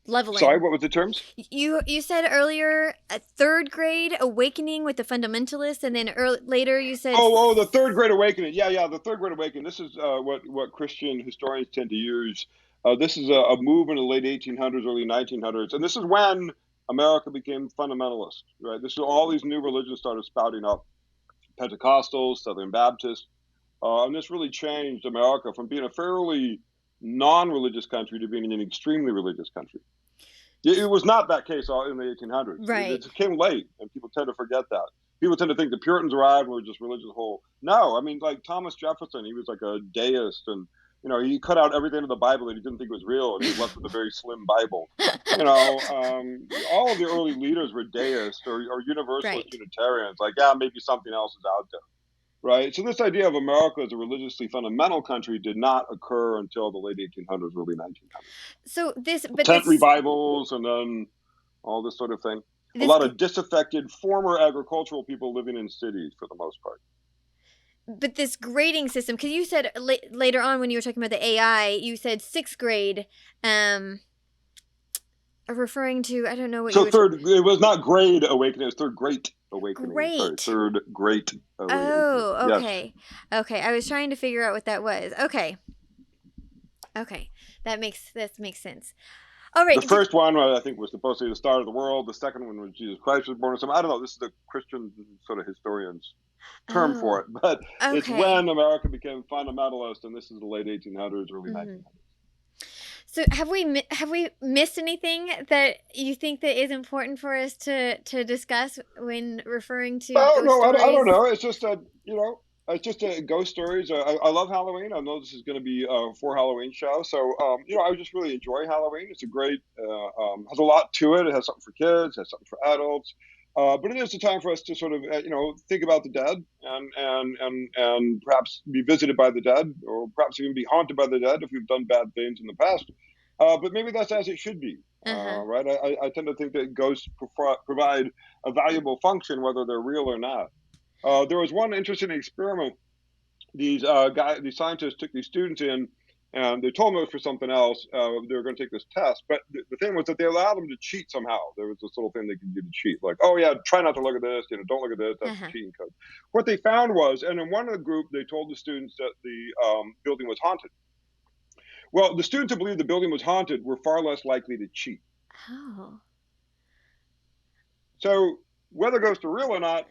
leveling. what was the terms? You said earlier third grade awakening with the fundamentalists, and then later you said The third great awakening. Yeah, the third great awakening. This is what Christian historians tend to use. This is a move in the late 1800s, early 1900s, and this is when America became fundamentalist. Right. This is all these new religions started spouting up: Pentecostals, Southern Baptists, and this really changed America from being a fairly non-religious country to being an extremely religious country. It was not that case in the 1800s. right. It came late, and people tend to forget that. People tend to think the Puritans arrived and were just religious whole. No, I mean, like Thomas Jefferson, he was like a deist, and he cut out everything in the Bible that he didn't think was real, and he was left with a very slim Bible. All of the early leaders were deists or universalist Right. Unitarians. Like, yeah, maybe something else is out there. Right. So this idea of America as a religiously fundamental country did not occur until the late 1800s, early 1900s. So Tent revivals and then all this sort of thing. A this lot of disaffected former agricultural people living in cities for the most part. but this grading system, because you said later on when you were talking about the AI, you said sixth grade, referring to, I don't know what you So were. it was not grade awakening, it was third great awakening. Sorry, Great. third great awakening. Oh, Yes. okay. Okay, I was trying to figure out what that was. Okay. Okay, that makes sense. All right. The first one, I think, was supposed to be the start of the world. The second one was Jesus Christ was born or something. I don't know. This is the Christian sort of historians term for Oh, it, but it's okay. when America became fundamentalist, and this is the late 1800s, early 1900s. So have we missed anything that you think that is important for us to discuss when referring to Oh ghost no, I stories? don't know. It's just it's just ghost stories. I love Halloween. I know this is going to be for Halloween show, so I just really enjoy Halloween. It's a great, has a lot to it. It has something for kids, has something for adults, but it is a time for us to sort of think about the dead and perhaps be visited by the dead, or perhaps even be haunted by the dead if we've done bad things in the past. But maybe that's as it should be, Uh-huh. right? I tend to think that ghosts provide a valuable function, whether they're real or not. There was one interesting experiment. These scientists took these students in, and they told them it was for something else. They were going to take this test, but the thing was that they allowed them to cheat somehow. There was this little thing they could do to cheat, like, oh yeah, try not to look at this, don't look at this. That's Uh-huh. a cheating code. What they found was, and in one of the group, they told the students that the building was haunted. Well, the students who believed the building was haunted were far less likely to cheat. Oh. So whether ghosts are real or not,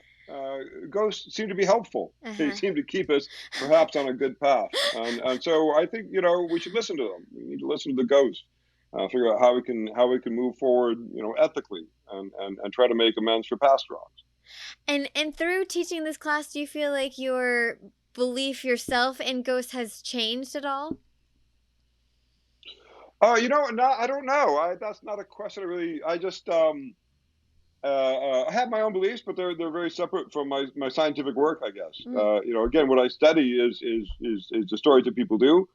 ghosts seem to be helpful. They Uh-huh. seem to keep us perhaps on a good path. And so I think, we should listen to them. We need to listen to the ghosts, figure out how we can move forward, ethically and try to make amends for past wrongs. And through teaching this class, do you feel like your belief yourself in ghosts has changed at all? No, I don't know. That's not a question. I just, I have my own beliefs, but they're very separate from my scientific work, I guess. Mm. Again, what I study is the stories that people do,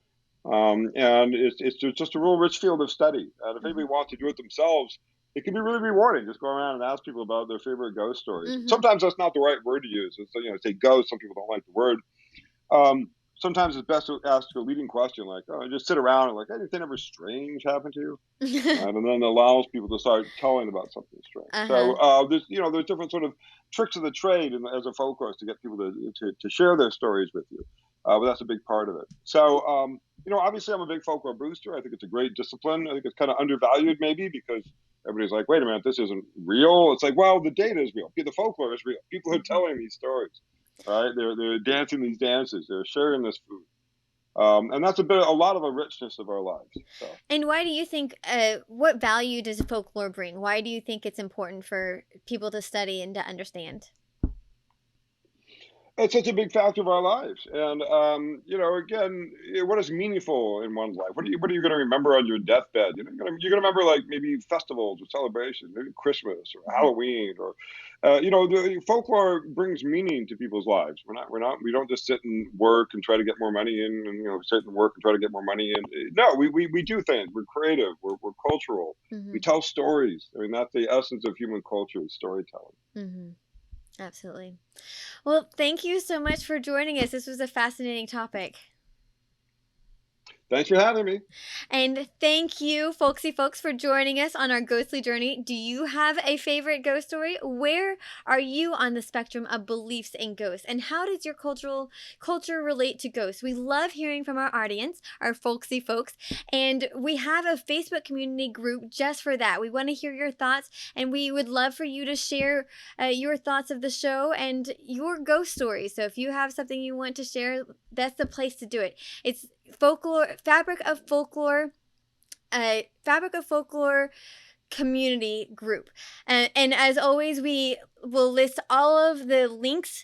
and it's just a real rich field of study. And if Mm-hmm. anybody wants to do it themselves, it can be really rewarding. Just go around and ask people about their favorite ghost stories. Mm-hmm. Sometimes that's not the right word to use. It's say ghost. Some people don't like the word. Sometimes it's best to ask a leading question, like, oh, just sit around and like, hey, anything ever strange happen to you? And then allows people to start telling about something strange. Uh-huh. So there's different sort of tricks of the trade as a folklorist to get people to share their stories with you. but that's a big part of it. So, obviously, I'm a big folklore booster. I think it's a great discipline. I think it's kind of undervalued, maybe, because everybody's like, "Wait a minute, this isn't real." It's like, well, the data is real. The folklore is real. People are telling these stories, right? They're dancing these dances. They're sharing this food, and that's a lot of the richness of our lives. So. And why do you think, what value does folklore bring? Why do you think it's important for people to study and to understand? It's such a big factor of our lives, and again, what is meaningful in one's life? What are you going to remember on your deathbed? You're gonna remember, like, maybe festivals or celebrations, maybe Christmas or Mhm. Halloween, or the folklore brings meaning to people's lives. We don't just sit and work and try to get more money in, and sit and work and try to get more money in. No, we do things. We're creative. We're cultural. We Mhm. tell stories. I mean, that's the essence of human culture, is storytelling. Mhm. Absolutely. Well, thank you so much for joining us. This was a fascinating topic. Thanks for having me. And thank you, folksy folks, for joining us on our ghostly journey. Do you have a favorite ghost story? Where are you on the spectrum of beliefs in ghosts? And how does your culture relate to ghosts? We love hearing from our audience, our folksy folks, and we have a Facebook community group just for that. We want to hear your thoughts, and we would love for you to share your thoughts of the show and your ghost stories. So if you have something you want to share, that's the place to do it. It's fabric of folklore community group, and as always, we will list all of the links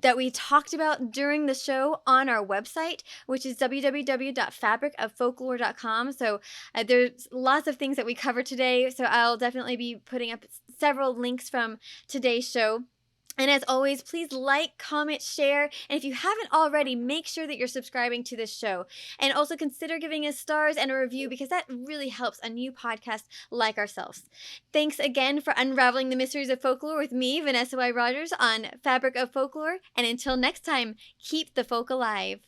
that we talked about during the show on our website, which is www.fabricoffolklore.com. So there's lots of things that we covered today, so I'll definitely be putting up several links from today's show. And as always, please like, comment, share. And if you haven't already, make sure that you're subscribing to this show. And also consider giving us stars and a review, because that really helps a new podcast like ourselves. Thanks again for unraveling the mysteries of folklore with me, Vanessa Y. Rogers, on Fabric of Folklore. And until next time, keep the folk alive.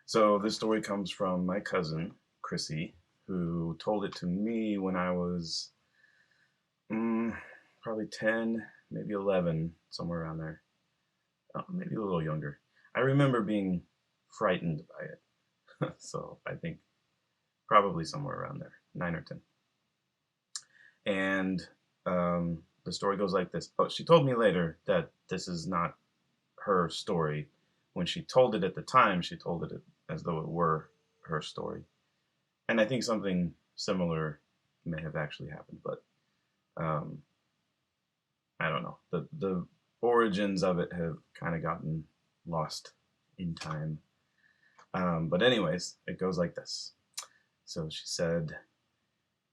So this story comes from my cousin, Chrissy, who told it to me when I was probably 10, maybe 11, somewhere around there. Maybe a little younger. I remember being frightened by it. So I think probably somewhere around there, 9 or 10. And the story goes like this. Oh, she told me later that this is not her story. When she told it at the time, she told it as though it were her story. And I think something similar may have actually happened, but um, I don't know. The origins of it have kind of gotten lost in time. But anyways, it goes like this. So she said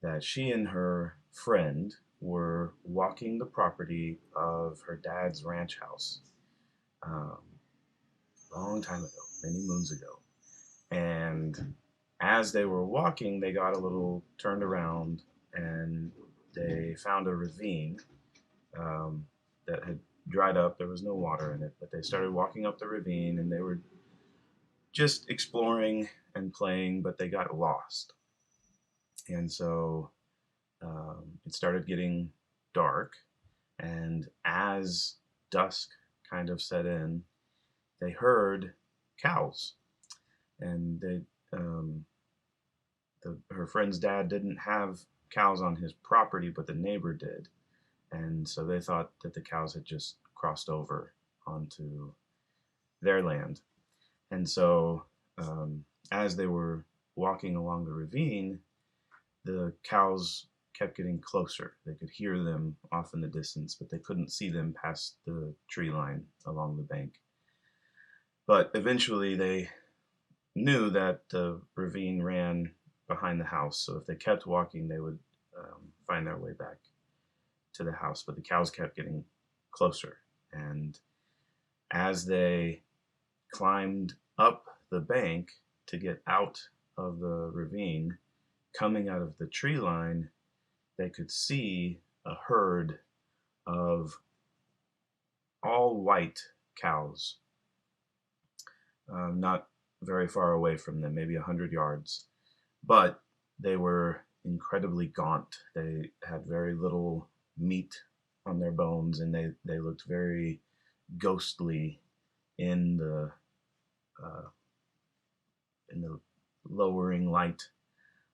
that she and her friend were walking the property of her dad's ranch house, um, long time ago, many moons ago. And as they were walking, they got a little turned around and they found a ravine that had dried up. There was no water in it, but they started walking up the ravine and they were just exploring and playing, but they got lost. And so it started getting dark. And as dusk kind of set in, they heard cows. And her friend's dad didn't have cows on his property, but the neighbor did. And so they thought that the cows had just crossed over onto their land. And so as they were walking along the ravine, the cows kept getting closer. They could hear them off in the distance, but they couldn't see them past the tree line along the bank. But eventually they knew that the ravine ran behind the house, so if they kept walking, they would find their way back to the house. But the cows kept getting closer, and as they climbed up the bank to get out of the ravine, coming out of the tree line, they could see a herd of all white cows, not very far away from them, maybe 100 yards. But they were incredibly gaunt. They had very little meat on their bones, and they looked very ghostly in the in the lowering light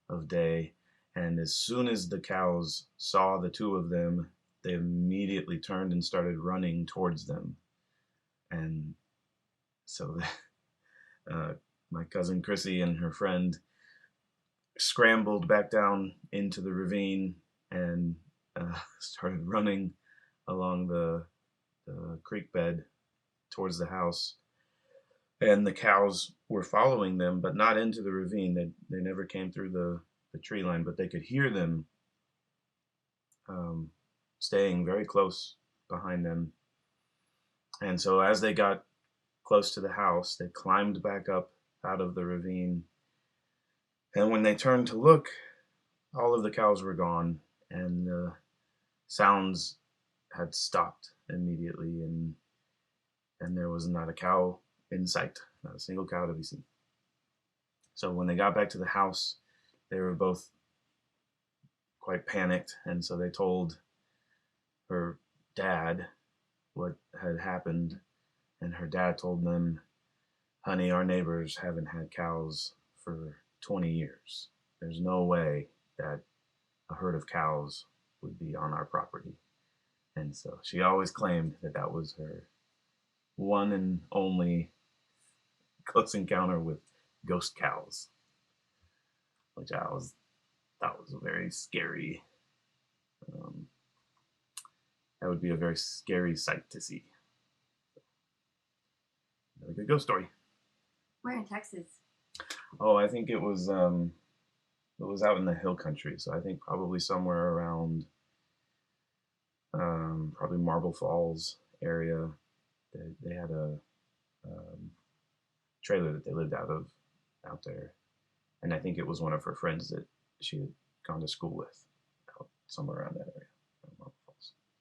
of day. And as soon as the cows saw the two of them, they immediately turned and started running towards them. And so my cousin Chrissy and her friend scrambled back down into the ravine and started running along the creek bed towards the house. And the cows were following them, but not into the ravine. They never came through the tree line, but they could hear them staying very close behind them. And so as they got close to the house, they climbed back up out of the ravine. And when they turned to look, all of the cows were gone, and the sounds had stopped immediately, and there was not a cow in sight, not a single cow to be seen. So when they got back to the house, they were both quite panicked, and so they told her dad what had happened, and her dad told them, "Honey, our neighbors haven't had cows for 20 years. There's no way that a herd of cows would be on our property." And so she always claimed that that was her one and only close encounter with ghost cows, which I thought was a very scary. That would be a very scary sight to see. Another good ghost story. Where in Texas? Oh, I think it was out in the hill country, so I think probably somewhere around probably Marble Falls area. They had a trailer that they lived out there, and I think it was one of her friends that she had gone to school with, out somewhere around that area.